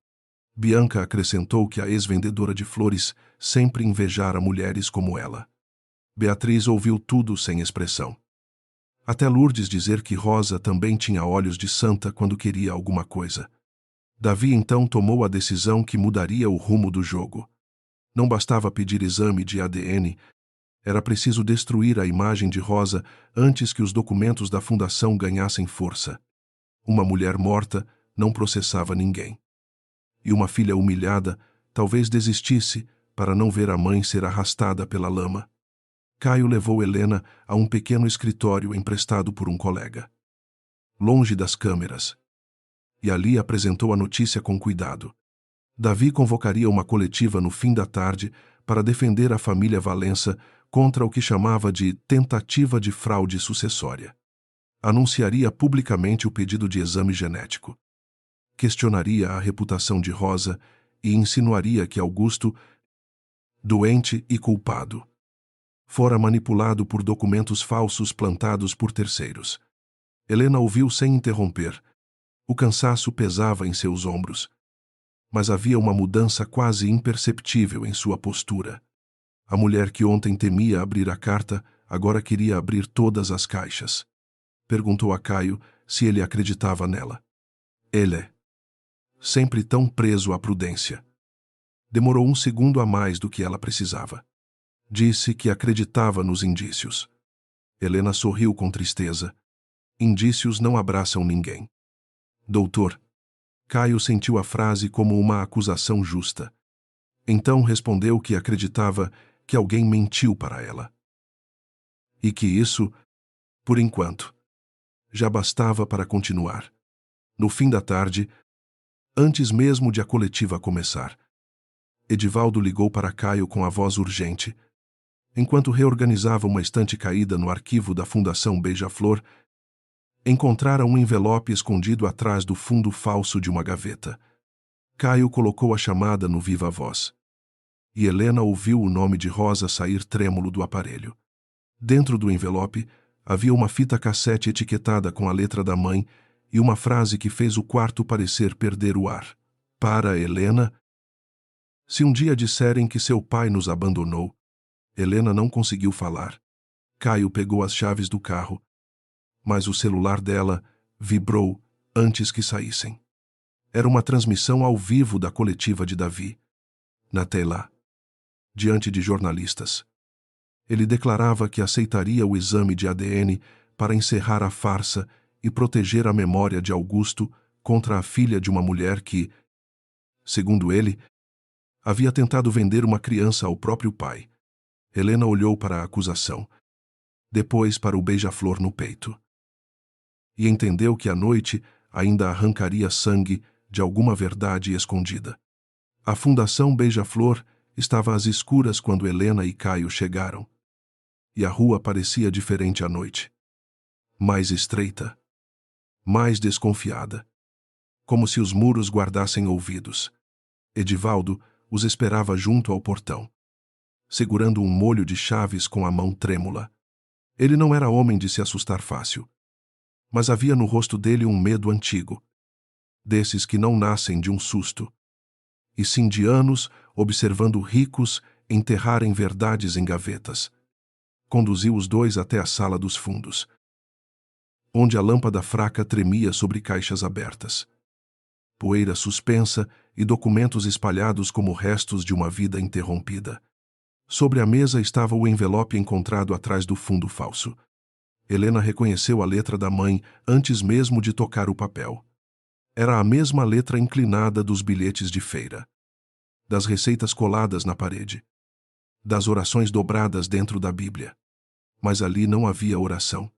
Bianca acrescentou que a ex-vendedora de flores sempre invejara mulheres como ela. Beatriz ouviu tudo sem expressão. Até Lourdes dizer que Rosa também tinha olhos de santa quando queria alguma coisa. Davi então tomou a decisão que mudaria o rumo do jogo. Não bastava pedir exame de ADN, era preciso destruir a imagem de Rosa antes que os documentos da fundação ganhassem força. Uma mulher morta não processava ninguém. E uma filha humilhada talvez desistisse para não ver a mãe ser arrastada pela lama. Caio levou Helena a um pequeno escritório emprestado por um colega, longe das câmeras, e ali apresentou a notícia com cuidado. Davi convocaria uma coletiva no fim da tarde para defender a família Valença contra o que chamava de tentativa de fraude sucessória. Anunciaria publicamente o pedido de exame genético. Questionaria a reputação de Rosa e insinuaria que Augusto, doente e culpado, fora manipulado por documentos falsos plantados por terceiros. Helena ouviu sem interromper. O cansaço pesava em seus ombros. Mas havia uma mudança quase imperceptível em sua postura. A mulher que ontem temia abrir a carta, agora queria abrir todas as caixas. Perguntou a Caio se ele acreditava nela. Ele, sempre tão preso à prudência. Demorou um segundo a mais do que ela precisava. Disse que acreditava nos indícios. Helena sorriu com tristeza. Indícios não abraçam ninguém. Doutor. Caio sentiu a frase como uma acusação justa. Então respondeu que acreditava que alguém mentiu para ela. E que isso, por enquanto, já bastava para continuar. No fim da tarde, antes mesmo de a coletiva começar, Edivaldo ligou para Caio com a voz urgente. Enquanto reorganizava uma estante caída no arquivo da Fundação Beija-Flor, encontrara um envelope escondido atrás do fundo falso de uma gaveta. Caio colocou a chamada no viva-voz. E Helena ouviu o nome de Rosa sair trêmulo do aparelho. Dentro do envelope havia uma fita cassete etiquetada com a letra da mãe e uma frase que fez o quarto parecer perder o ar. Para Helena, se um dia disserem que seu pai nos abandonou, Helena não conseguiu falar. Caio pegou as chaves do carro, mas o celular dela vibrou antes que saíssem. Era uma transmissão ao vivo da coletiva de Davi. Na tela, diante de jornalistas, ele declarava que aceitaria o exame de ADN para encerrar a farsa e proteger a memória de Augusto contra a filha de uma mulher que, segundo ele, havia tentado vender uma criança ao próprio pai. Helena olhou para a acusação, depois para o beija-flor no peito. E entendeu que a noite ainda arrancaria sangue de alguma verdade escondida. A Fundação Beija-Flor estava às escuras quando Helena e Caio chegaram. E a rua parecia diferente à noite. Mais estreita. Mais desconfiada. Como se os muros guardassem ouvidos. Edivaldo os esperava junto ao portão, segurando um molho de chaves com a mão trêmula. Ele não era homem de se assustar fácil. Mas havia no rosto dele um medo antigo, desses que não nascem de um susto, e sim de anos observando ricos enterrarem verdades em gavetas. Conduziu os dois até a sala dos fundos, onde a lâmpada fraca tremia sobre caixas abertas. Poeira suspensa e documentos espalhados como restos de uma vida interrompida. Sobre a mesa estava o envelope encontrado atrás do fundo falso. Helena reconheceu a letra da mãe antes mesmo de tocar o papel. Era a mesma letra inclinada dos bilhetes de feira, das receitas coladas na parede, das orações dobradas dentro da Bíblia. Mas ali não havia oração.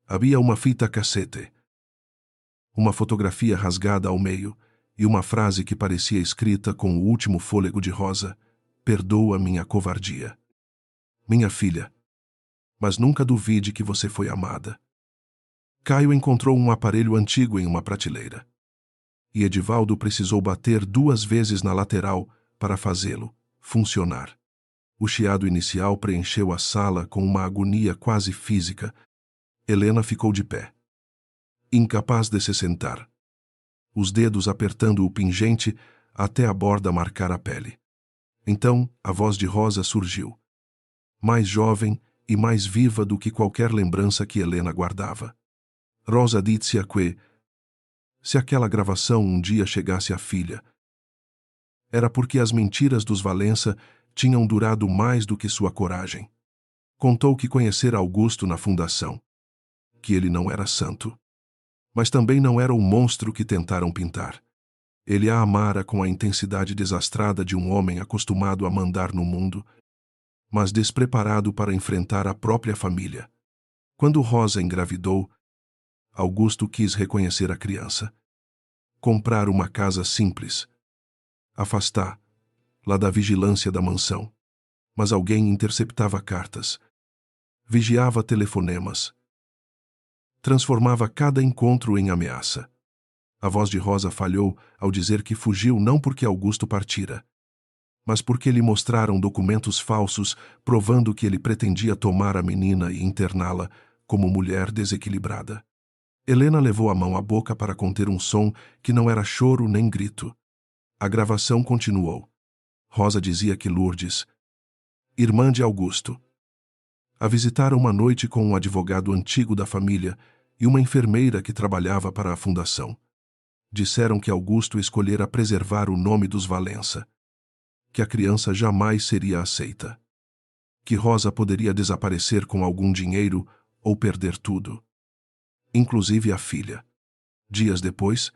Havia uma fita cassete, uma fotografia rasgada ao meio e uma frase que parecia escrita com o último fôlego de Rosa: perdoa minha covardia. Minha filha, mas nunca duvide que você foi amada. Caio encontrou um aparelho antigo em uma prateleira. E Edivaldo precisou bater 2 vezes na lateral para fazê-lo funcionar. O chiado inicial preencheu a sala com uma agonia quase física. Helena ficou de pé, incapaz de se sentar, os dedos apertando o pingente até a borda marcar a pele. Então, a voz de Rosa surgiu, mais jovem e mais viva do que qualquer lembrança que Helena guardava. Rosa dizia que, se aquela gravação um dia chegasse à filha, era porque as mentiras dos Valença tinham durado mais do que sua coragem. Contou que conhecera Augusto na fundação, que ele não era santo, mas também não era o monstro que tentaram pintar. Ele a amara com a intensidade desastrada de um homem acostumado a mandar no mundo, mas despreparado para enfrentar a própria família. Quando Rosa engravidou, Augusto quis reconhecer a criança, comprar uma casa simples, afastá-la da vigilância da mansão. Mas alguém interceptava cartas, vigiava telefonemas, transformava cada encontro em ameaça. A voz de Rosa falhou ao dizer que fugiu não porque Augusto partira, mas porque lhe mostraram documentos falsos provando que ele pretendia tomar a menina e interná-la como mulher desequilibrada. Helena levou a mão à boca para conter um som que não era choro nem grito. A gravação continuou. Rosa dizia que Lourdes, irmã de Augusto, a visitara uma noite com um advogado antigo da família e uma enfermeira que trabalhava para a fundação. Disseram que Augusto escolhera preservar o nome dos Valença, que a criança jamais seria aceita, que Rosa poderia desaparecer com algum dinheiro ou perder tudo, inclusive a filha. Dias depois,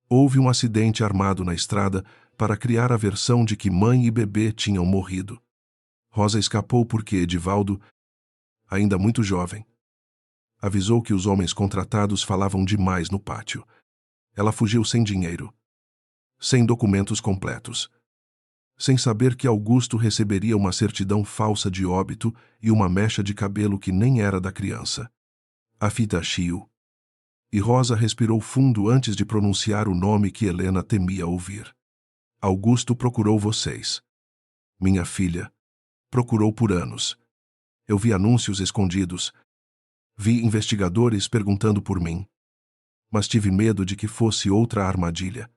houve um acidente armado na estrada para criar a versão de que mãe e bebê tinham morrido. Rosa escapou porque Edivaldo, ainda muito jovem, avisou que os homens contratados falavam demais no pátio. Ela fugiu sem dinheiro, sem documentos completos, sem saber que Augusto receberia uma certidão falsa de óbito e uma mecha de cabelo que nem era da criança. A fita chiu, e Rosa respirou fundo antes de pronunciar o nome que Helena temia ouvir. Augusto procurou vocês. Minha filha procurou por anos. Eu vi anúncios escondidos. Vi investigadores perguntando por mim. Mas tive medo de que fosse outra armadilha.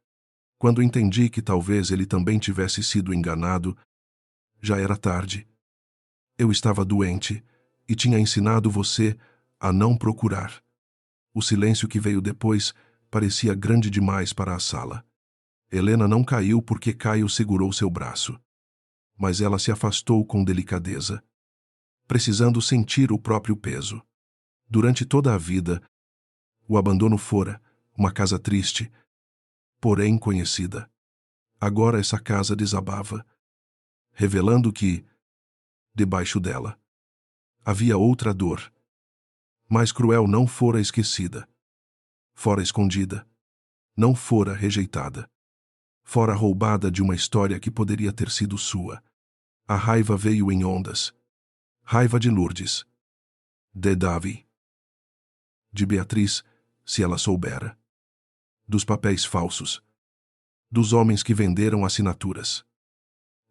Quando entendi que talvez ele também tivesse sido enganado, já era tarde. Eu estava doente e tinha ensinado você a não procurar. O silêncio que veio depois parecia grande demais para a sala. Helena não caiu porque Caio segurou seu braço. Mas ela se afastou com delicadeza, precisando sentir o próprio peso. Durante toda a vida, o abandono fora uma casa triste, porém conhecida. Agora essa casa desabava, revelando que, debaixo dela, havia outra dor. Mais cruel não fora esquecida, fora escondida, não fora rejeitada, fora roubada de uma história que poderia ter sido sua. A raiva veio em ondas. Raiva de Lourdes, de Davi, de Beatriz, se ela soubera, dos papéis falsos, dos homens que venderam assinaturas,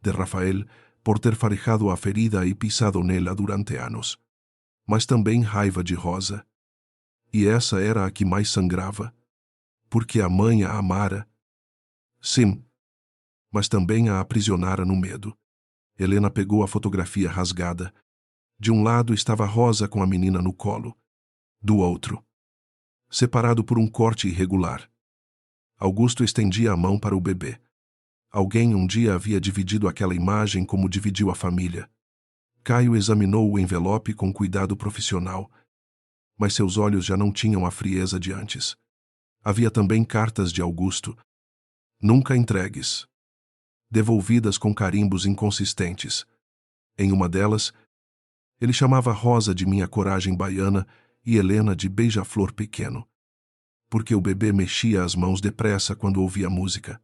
de Rafael por ter farejado a ferida e pisado nela durante anos, mas também raiva de Rosa. E essa era a que mais sangrava, porque a mãe a amara, sim, mas também a aprisionara no medo. Helena pegou a fotografia rasgada. De um lado estava Rosa com a menina no colo, do outro, separado por um corte irregular, Augusto estendia a mão para o bebê. Alguém um dia havia dividido aquela imagem como dividiu a família. Caio examinou o envelope com cuidado profissional, mas seus olhos já não tinham a frieza de antes. Havia também cartas de Augusto, nunca entregues, devolvidas com carimbos inconsistentes. Em uma delas, ele chamava Rosa de minha coragem baiana e Helena de beija-flor pequeno, porque o bebê mexia as mãos depressa quando ouvia música.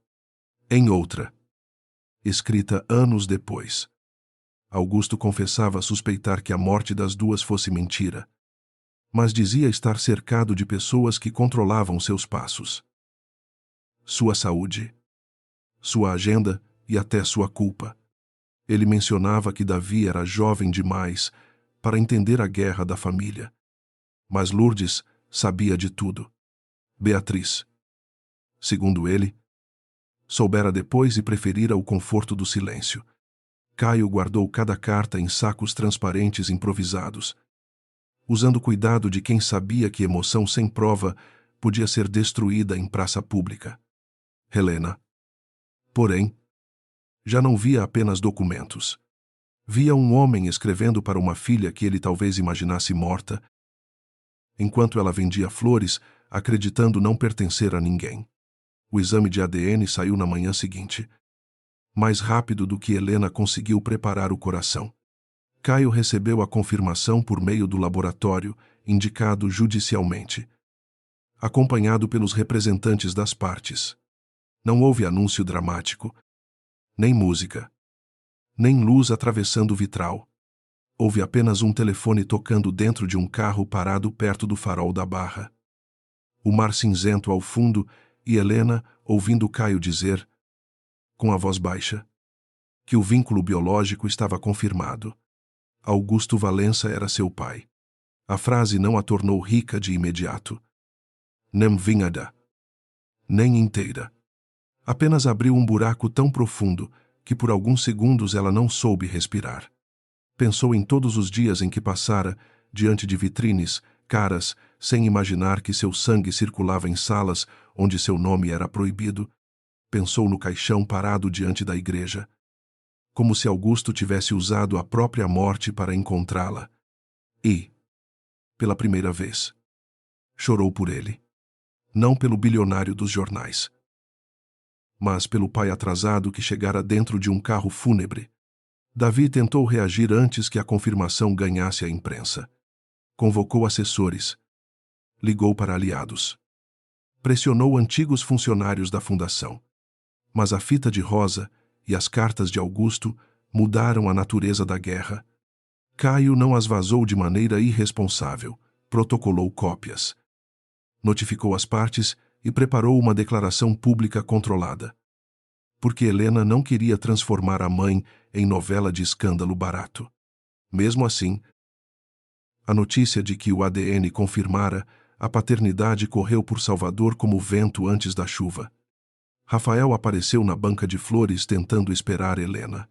Em outra, escrita anos depois, Augusto confessava suspeitar que a morte das duas fosse mentira, mas dizia estar cercado de pessoas que controlavam seus passos, sua saúde, sua agenda e até sua culpa. Ele mencionava que Davi era jovem demais para entender a guerra da família, Mas Lourdes sabia de tudo. Beatriz, segundo ele, soubera depois e preferira o conforto do silêncio. Caio guardou cada carta em sacos transparentes improvisados, usando cuidado de quem sabia que emoção sem prova podia ser destruída em praça pública. Helena, porém, já não via apenas documentos. Via um homem escrevendo para uma filha que ele talvez imaginasse morta, enquanto ela vendia flores, acreditando não pertencer a ninguém. O exame de ADN saiu na manhã seguinte, mais rápido do que Helena conseguiu preparar o coração. Caio recebeu a confirmação por meio do laboratório, indicado judicialmente, acompanhado pelos representantes das partes. Não houve anúncio dramático, nem música, nem luz atravessando o vitral. Houve apenas um telefone tocando dentro de um carro parado perto do farol da barra. O mar cinzento ao fundo e Helena ouvindo Caio dizer, com a voz baixa, que o vínculo biológico estava confirmado. Augusto Valença era seu pai. A frase não a tornou rica de imediato. Nem vinhada, nem inteira. Apenas abriu um buraco tão profundo que por alguns segundos ela não soube respirar. Pensou em todos os dias em que passara, diante de vitrines, caras, sem imaginar que seu sangue circulava em salas onde seu nome era proibido. Pensou no caixão parado diante da igreja, como se Augusto tivesse usado a própria morte para encontrá-la. E, pela primeira vez, chorou por ele. Não pelo bilionário dos jornais, mas pelo pai atrasado que chegara dentro de um carro fúnebre. Davi tentou reagir antes que a confirmação ganhasse a imprensa. Convocou assessores. Ligou para aliados. Pressionou antigos funcionários da fundação. Mas a fita de rosa e as cartas de Augusto mudaram a natureza da guerra. Caio não as vazou de maneira irresponsável, protocolou cópias. Notificou as partes e preparou uma declaração pública controlada. Porque Helena não queria transformar a mãe em novela de escândalo barato. Mesmo assim, a notícia de que o ADN confirmara a paternidade correu por Salvador como vento antes da chuva. Rafael apareceu na banca de flores tentando esperar Helena.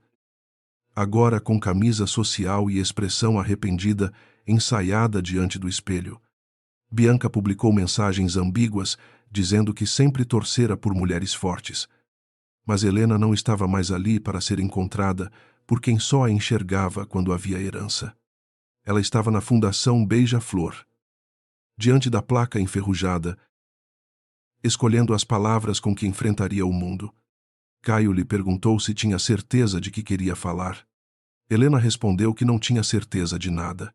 Agora com camisa social e expressão arrependida ensaiada diante do espelho. Bianca publicou mensagens ambíguas dizendo que sempre torcera por mulheres fortes. Mas Helena não estava mais ali para ser encontrada por quem só a enxergava quando havia herança. Ela estava na Fundação Beija-Flor, diante da placa enferrujada, escolhendo as palavras com que enfrentaria o mundo. Caio lhe perguntou se tinha certeza de que queria falar. Helena respondeu que não tinha certeza de nada,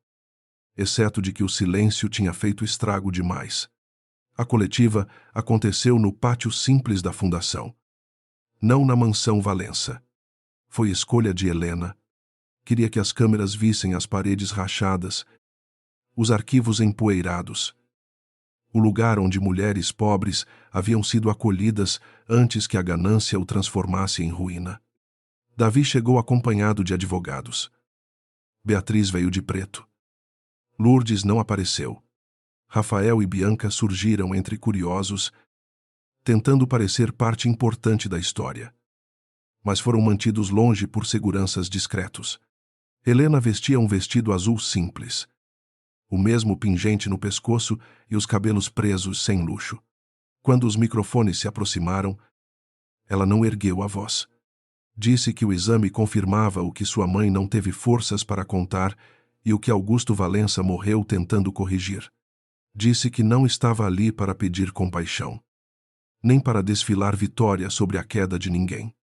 exceto de que o silêncio tinha feito estrago demais. A coletiva aconteceu no pátio simples da fundação, não na mansão Valença. Foi escolha de Helena. Queria que as câmeras vissem as paredes rachadas, os arquivos empoeirados, o lugar onde mulheres pobres haviam sido acolhidas antes que a ganância o transformasse em ruína. Davi chegou acompanhado de advogados. Beatriz veio de preto. Lourdes não apareceu. Rafael e Bianca surgiram entre curiosos, tentando parecer parte importante da história. Mas foram mantidos longe por seguranças discretos. Helena vestia um vestido azul simples, o mesmo pingente no pescoço e os cabelos presos sem luxo. Quando os microfones se aproximaram, ela não ergueu a voz. Disse que o exame confirmava o que sua mãe não teve forças para contar e o que Augusto Valença morreu tentando corrigir. Disse que não estava ali para pedir compaixão, nem para desfilar vitória sobre a queda de ninguém.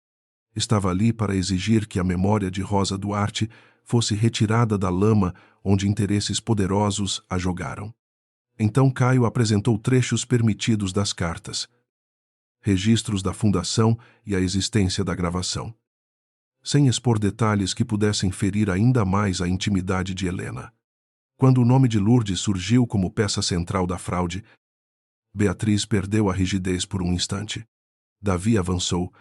Estava ali para exigir que a memória de Rosa Duarte fosse retirada da lama onde interesses poderosos a jogaram. Então Caio apresentou trechos permitidos das cartas, registros da fundação e a existência da gravação, sem expor detalhes que pudessem ferir ainda mais a intimidade de Helena. Quando o nome de Lourdes surgiu como peça central da fraude, Beatriz perdeu a rigidez por um instante. Davi avançou,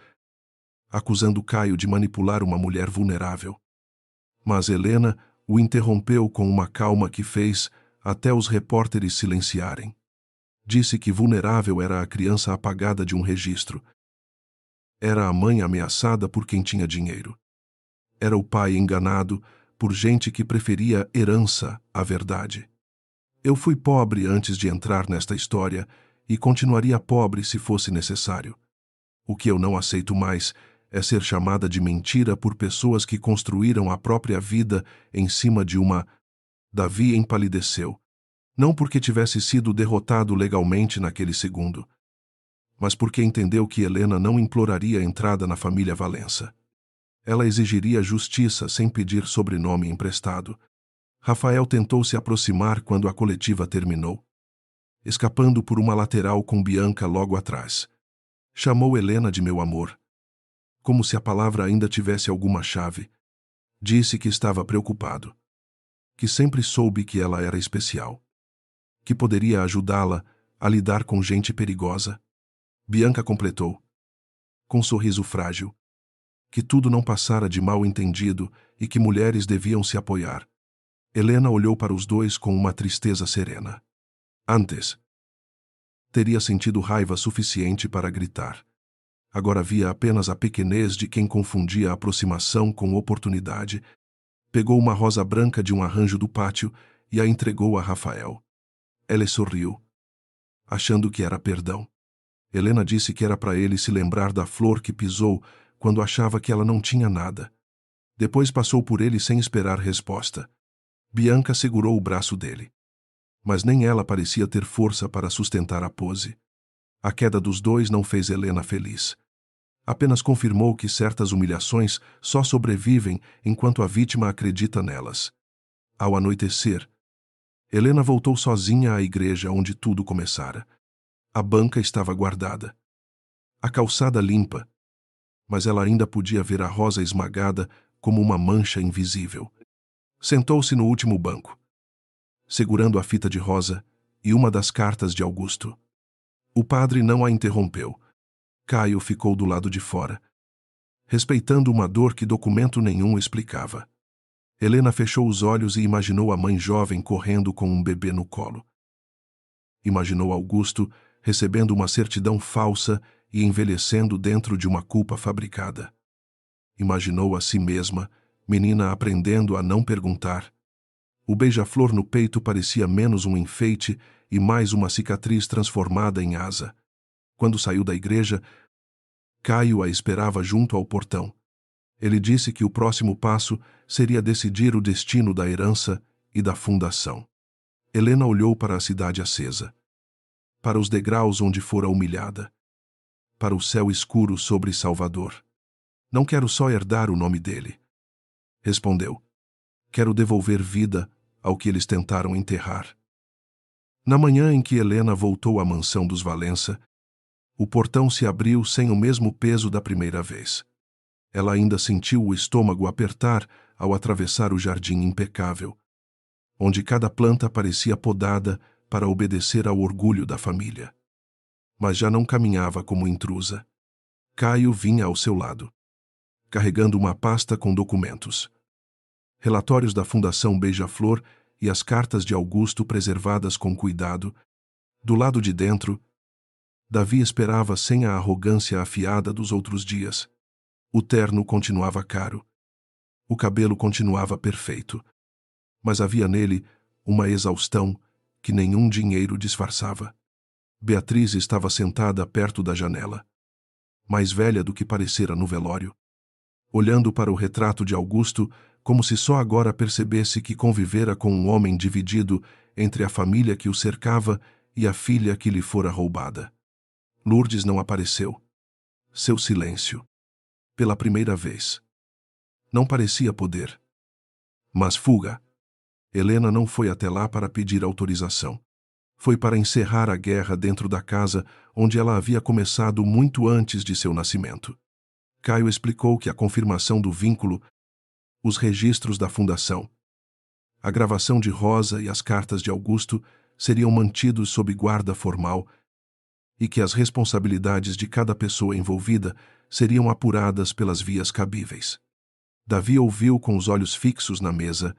acusando Caio de manipular uma mulher vulnerável. Mas Helena o interrompeu com uma calma que fez até os repórteres silenciarem. Disse que vulnerável era a criança apagada de um registro. Era a mãe ameaçada por quem tinha dinheiro. Era o pai enganado por gente que preferia herança à verdade. Eu fui pobre antes de entrar nesta história e continuaria pobre se fosse necessário. O que eu não aceito mais é ser chamada de mentira por pessoas que construíram a própria vida em cima de uma... Davi empalideceu. Não porque tivesse sido derrotado legalmente naquele segundo, mas porque entendeu que Helena não imploraria entrada na família Valença. Ela exigiria justiça sem pedir sobrenome emprestado. Rafael tentou se aproximar quando a coletiva terminou, escapando por uma lateral com Bianca logo atrás. Chamou Helena de meu amor, como se a palavra ainda tivesse alguma chave. Disse que estava preocupado, que sempre soube que ela era especial, que poderia ajudá-la a lidar com gente perigosa. Bianca completou, com um sorriso frágil, que tudo não passara de mal-entendido e que mulheres deviam se apoiar. Helena olhou para os dois com uma tristeza serena. Antes, teria sentido raiva suficiente para gritar. Agora via apenas a pequenez de quem confundia a aproximação com oportunidade. Pegou uma rosa branca de um arranjo do pátio e a entregou a Rafael. Ele sorriu, achando que era perdão. Helena disse que era para ele se lembrar da flor que pisou quando achava que ela não tinha nada. Depois passou por ele sem esperar resposta. Bianca segurou o braço dele. Mas nem ela parecia ter força para sustentar a pose. A queda dos dois não fez Helena feliz. Apenas confirmou que certas humilhações só sobrevivem enquanto a vítima acredita nelas. Ao anoitecer, Helena voltou sozinha à igreja onde tudo começara. A banca estava guardada, a calçada limpa, mas ela ainda podia ver a rosa esmagada como uma mancha invisível. Sentou-se no último banco, segurando a fita de rosa e uma das cartas de Augusto. O padre não a interrompeu. Caio ficou do lado de fora, respeitando uma dor que documento nenhum explicava. Helena fechou os olhos e imaginou a mãe jovem correndo com um bebê no colo. Imaginou Augusto recebendo uma certidão falsa e envelhecendo dentro de uma culpa fabricada. Imaginou a si mesma, menina aprendendo a não perguntar. O beija-flor no peito parecia menos um enfeite e mais uma cicatriz transformada em asa. Quando saiu da igreja, Caio a esperava junto ao portão. Ele disse que o próximo passo seria decidir o destino da herança e da fundação. Helena olhou para a cidade acesa, para os degraus onde fora humilhada, para o céu escuro sobre Salvador. Não quero só herdar o nome dele, respondeu. Quero devolver vida ao que eles tentaram enterrar. Na manhã em que Helena voltou à mansão dos Valença, o portão se abriu sem o mesmo peso da primeira vez. Ela ainda sentiu o estômago apertar ao atravessar o jardim impecável, onde cada planta parecia podada para obedecer ao orgulho da família. Mas já não caminhava como intrusa. Caio vinha ao seu lado, carregando uma pasta com documentos. Relatórios da Fundação Beija-Flor e as cartas de Augusto preservadas com cuidado. Do lado de dentro, Davi esperava sem a arrogância afiada dos outros dias. O terno continuava caro. O cabelo continuava perfeito. Mas havia nele uma exaustão que nenhum dinheiro disfarçava. Beatriz estava sentada perto da janela, mais velha do que parecera no velório, olhando para o retrato de Augusto como se só agora percebesse que convivera com um homem dividido entre a família que o cercava e a filha que lhe fora roubada. Lourdes não apareceu. Seu silêncio. Pela primeira vez. Não parecia poder. Mas fuga. Helena não foi até lá para pedir autorização. Foi para encerrar a guerra dentro da casa onde ela havia começado muito antes de seu nascimento. Caio explicou que a confirmação do vínculo, os registros da fundação, a gravação de Rosa e as cartas de Augusto seriam mantidos sob guarda formal e que as responsabilidades de cada pessoa envolvida seriam apuradas pelas vias cabíveis. Davi ouviu com os olhos fixos na mesa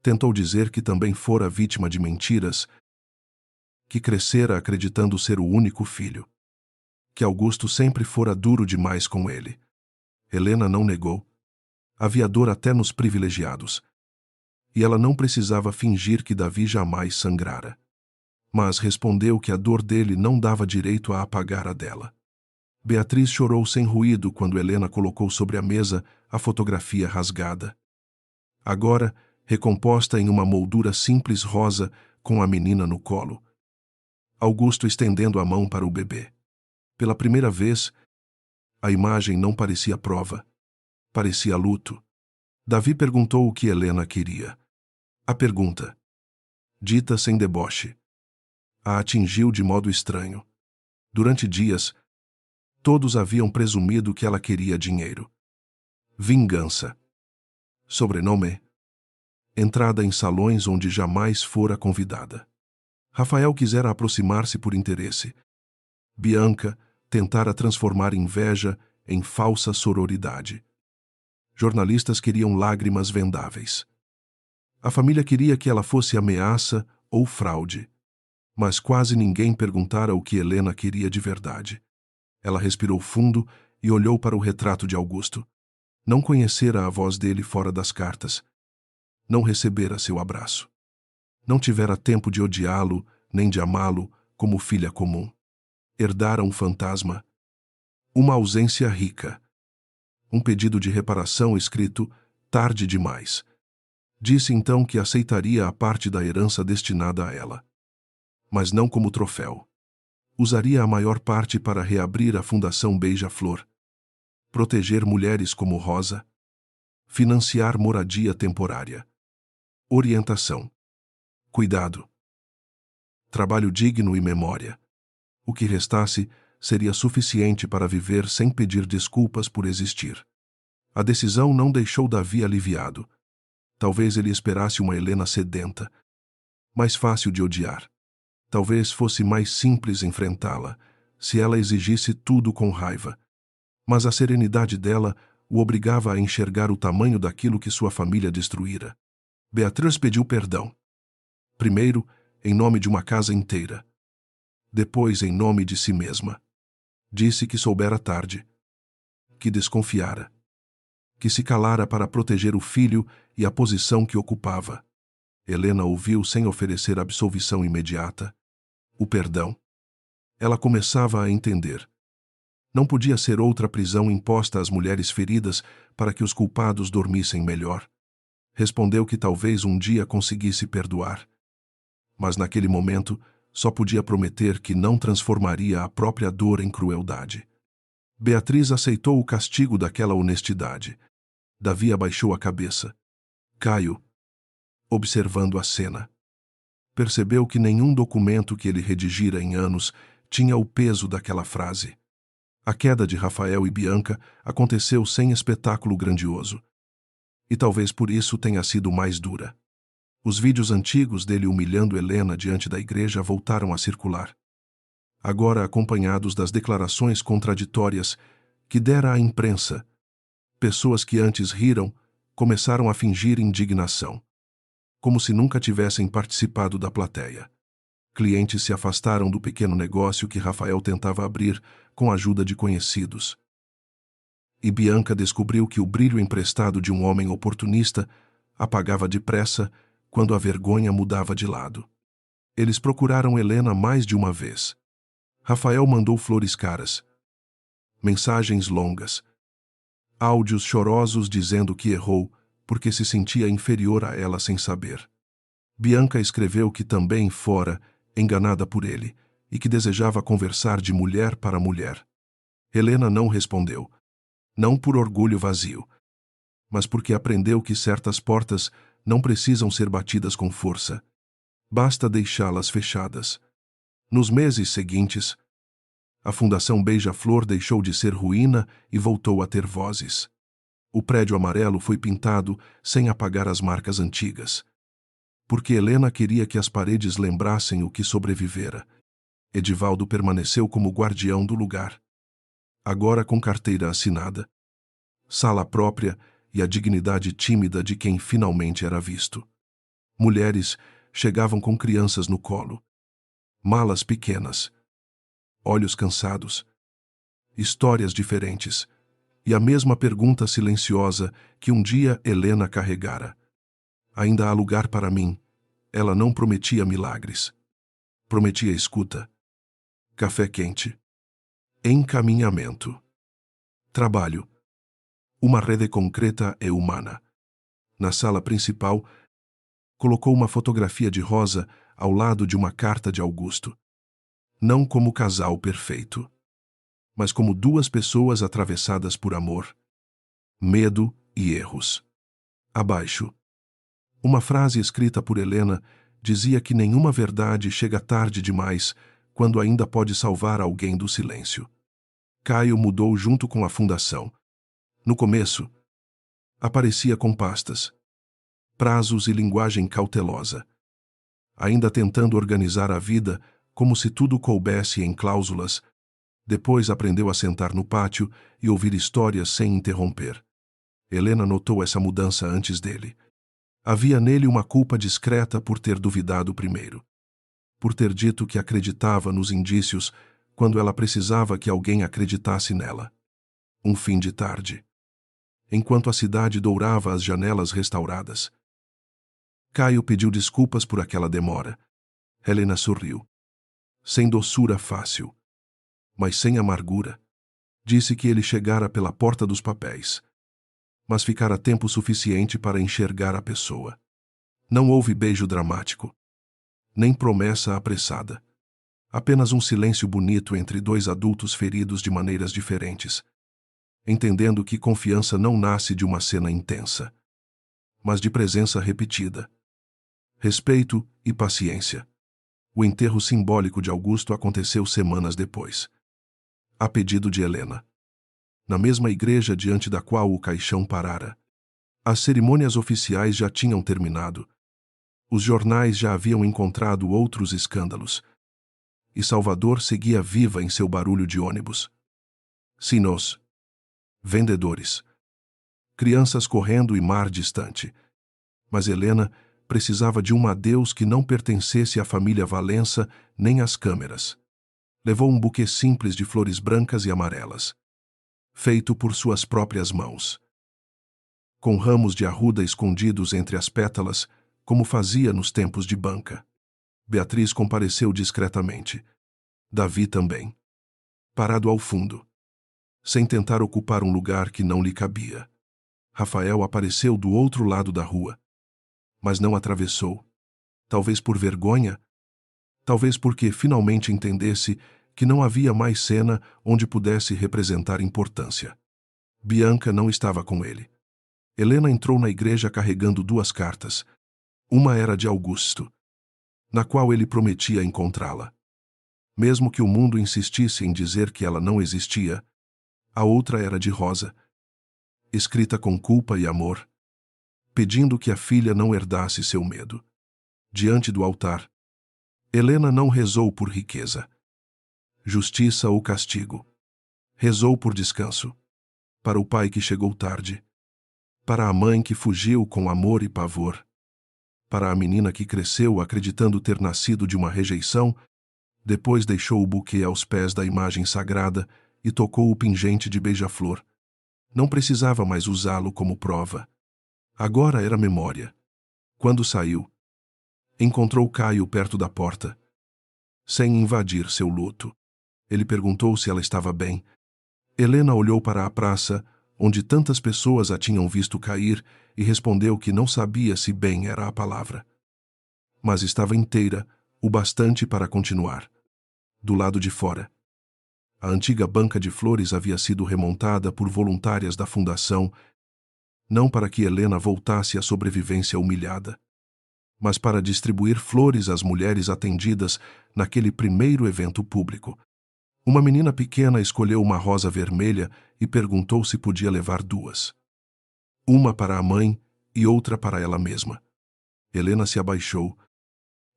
Tentou dizer que também fora vítima de mentiras, que crescera acreditando ser o único filho, que Augusto sempre fora duro demais com ele. Helena não negou. Havia dor até nos privilegiados. E ela não precisava fingir que Davi jamais sangrara. Mas respondeu que a dor dele não dava direito a apagar a dela. Beatriz chorou sem ruído quando Helena colocou sobre a mesa a fotografia rasgada. Agora, recomposta em uma moldura simples rosa com a menina no colo. Augusto estendendo a mão para o bebê. Pela primeira vez, a imagem não parecia prova. Parecia luto. Davi perguntou o que Helena queria. A pergunta, dita sem deboche, a atingiu de modo estranho. Durante dias, todos haviam presumido que ela queria dinheiro. Vingança. Sobrenome. Entrada em salões onde jamais fora convidada. Rafael quisera aproximar-se por interesse. Bianca tentara transformar inveja em falsa sororidade. Jornalistas queriam lágrimas vendáveis. A família queria que ela fosse ameaça ou fraude. Mas quase ninguém perguntara o que Helena queria de verdade. Ela respirou fundo e olhou para o retrato de Augusto. Não conhecera a voz dele fora das cartas. Não recebera seu abraço. Não tivera tempo de odiá-lo, nem de amá-lo como filha comum. Herdara um fantasma. Uma ausência rica. Um pedido de reparação escrito tarde demais. Disse então que aceitaria a parte da herança destinada a ela. Mas não como troféu. Usaria a maior parte para reabrir a Fundação Beija-Flor. Proteger mulheres como Rosa. Financiar moradia temporária. Orientação. Cuidado. Trabalho digno e memória. O que restasse seria suficiente para viver sem pedir desculpas por existir. A decisão não deixou Davi aliviado. Talvez ele esperasse uma Helena sedenta, mais fácil de odiar. Talvez fosse mais simples enfrentá-la, se ela exigisse tudo com raiva. Mas a serenidade dela o obrigava a enxergar o tamanho daquilo que sua família destruíra. Beatriz pediu perdão. Primeiro, em nome de uma casa inteira. Depois, em nome de si mesma. Disse que soubera tarde. Que desconfiara. Que se calara para proteger o filho e a posição que ocupava. Helena ouviu sem oferecer absolvição imediata. O perdão. Ela começava a entender. Não podia ser outra prisão imposta às mulheres feridas para que os culpados dormissem melhor. Respondeu que talvez um dia conseguisse perdoar. Mas naquele momento, só podia prometer que não transformaria a própria dor em crueldade. Beatriz aceitou o castigo daquela honestidade. Davi abaixou a cabeça. Caio, observando a cena. Percebeu que nenhum documento que ele redigira em anos tinha o peso daquela frase. A queda de Rafael e Bianca aconteceu sem espetáculo grandioso. E talvez por isso tenha sido mais dura. Os vídeos antigos dele humilhando Helena diante da igreja voltaram a circular. Agora acompanhados das declarações contraditórias que dera à imprensa. Pessoas que antes riram começaram a fingir indignação, como se nunca tivessem participado da plateia. Clientes se afastaram do pequeno negócio que Rafael tentava abrir com a ajuda de conhecidos. E Bianca descobriu que o brilho emprestado de um homem oportunista apagava depressa quando a vergonha mudava de lado. Eles procuraram Helena mais de uma vez. Rafael mandou flores caras, mensagens longas, áudios chorosos dizendo que errou porque se sentia inferior a ela sem saber. Bianca escreveu que também fora enganada por ele e que desejava conversar de mulher para mulher. Helena não respondeu, não por orgulho vazio, mas porque aprendeu que certas portas não precisam ser batidas com força. Basta deixá-las fechadas. Nos meses seguintes, a Fundação Beija-Flor deixou de ser ruína e voltou a ter vozes. O prédio amarelo foi pintado sem apagar as marcas antigas. Porque Helena queria que as paredes lembrassem o que sobrevivera. Edivaldo permaneceu como guardião do lugar. Agora com carteira assinada, sala própria e a dignidade tímida de quem finalmente era visto. Mulheres chegavam com crianças no colo. Malas pequenas. Olhos cansados. Histórias diferentes. E a mesma pergunta silenciosa que um dia Helena carregara. Ainda há lugar para mim. Ela não prometia milagres. Prometia escuta. Café quente. Encaminhamento. Trabalho. Uma rede concreta e humana. Na sala principal, colocou uma fotografia de Rosa ao lado de uma carta de Augusto. Não como casal perfeito, mas como duas pessoas atravessadas por amor, medo e erros. Abaixo, uma frase escrita por Helena dizia que nenhuma verdade chega tarde demais quando ainda pode salvar alguém do silêncio. Caio mudou junto com a fundação. No começo, aparecia com pastas, prazos e linguagem cautelosa, ainda tentando organizar a vida como se tudo coubesse em cláusulas. Depois aprendeu a sentar no pátio e ouvir histórias sem interromper. Helena notou essa mudança antes dele. Havia nele uma culpa discreta por ter duvidado primeiro. Por ter dito que acreditava nos indícios quando ela precisava que alguém acreditasse nela. Um fim de tarde. Enquanto a cidade dourava as janelas restauradas. Caio pediu desculpas por aquela demora. Helena sorriu. Sem doçura fácil, mas sem amargura. Disse que ele chegara pela porta dos papéis, mas ficara tempo suficiente para enxergar a pessoa. Não houve beijo dramático, nem promessa apressada. Apenas um silêncio bonito entre dois adultos feridos de maneiras diferentes, entendendo que confiança não nasce de uma cena intensa, mas de presença repetida. Respeito e paciência. O enterro simbólico de Augusto aconteceu semanas depois. A pedido de Helena. Na mesma igreja diante da qual o caixão parara. As cerimônias oficiais já tinham terminado. Os jornais já haviam encontrado outros escândalos. E Salvador seguia viva em seu barulho de ônibus. Sinos. Vendedores. Crianças correndo e mar distante. Mas Helena precisava de um adeus que não pertencesse à família Valença nem às câmeras. Levou um buquê simples de flores brancas e amarelas, feito por suas próprias mãos. Com ramos de arruda escondidos entre as pétalas, como fazia nos tempos de banca. Beatriz compareceu discretamente. Davi também. Parado ao fundo, sem tentar ocupar um lugar que não lhe cabia. Rafael apareceu do outro lado da rua, mas não atravessou. Talvez por vergonha, talvez porque finalmente entendesse que não havia mais cena onde pudesse representar importância. Bianca não estava com ele. Helena entrou na igreja carregando duas cartas. Uma era de Augusto, na qual ele prometia encontrá-la. Mesmo que o mundo insistisse em dizer que ela não existia, a outra era de Rosa, escrita com culpa e amor, pedindo que a filha não herdasse seu medo. Diante do altar, Helena não rezou por riqueza, justiça ou castigo. Rezou por descanso. Para o pai que chegou tarde. Para a mãe que fugiu com amor e pavor. Para a menina que cresceu acreditando ter nascido de uma rejeição, depois deixou o buquê aos pés da imagem sagrada e tocou o pingente de beija-flor. Não precisava mais usá-lo como prova. Agora era memória. Quando saiu, encontrou Caio perto da porta, sem invadir seu luto. Ele perguntou se ela estava bem. Helena olhou para a praça, onde tantas pessoas a tinham visto cair, e respondeu que não sabia se bem era a palavra. Mas estava inteira, o bastante para continuar. Do lado de fora, a antiga banca de flores havia sido remontada por voluntárias da fundação, não para que Helena voltasse à sobrevivência humilhada, mas para distribuir flores às mulheres atendidas naquele primeiro evento público. Uma menina pequena escolheu uma rosa vermelha e perguntou se podia levar duas. Uma para a mãe e outra para ela mesma. Helena se abaixou,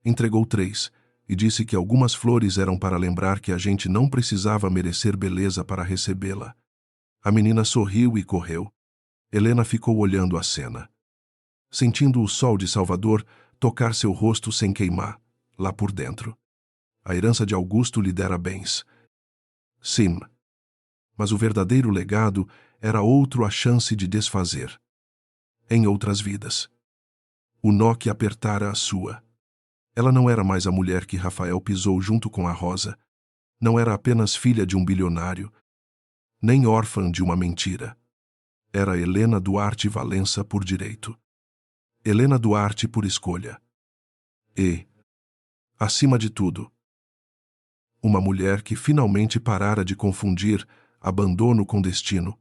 entregou 3 e disse que algumas flores eram para lembrar que a gente não precisava merecer beleza para recebê-la. A menina sorriu e correu. Helena ficou olhando a cena. Sentindo o sol de Salvador, tocar seu rosto sem queimar, lá por dentro. A herança de Augusto lhe dera bens. Sim. Mas o verdadeiro legado era outro, a chance de desfazer. Em outras vidas. O nó que apertara a sua. Ela não era mais a mulher que Rafael pisou junto com a Rosa. Não era apenas filha de um bilionário, nem órfã de uma mentira. Era Helena Duarte Valença por direito. Helena Duarte por escolha. E, acima de tudo, uma mulher que finalmente parara de confundir abandono com destino.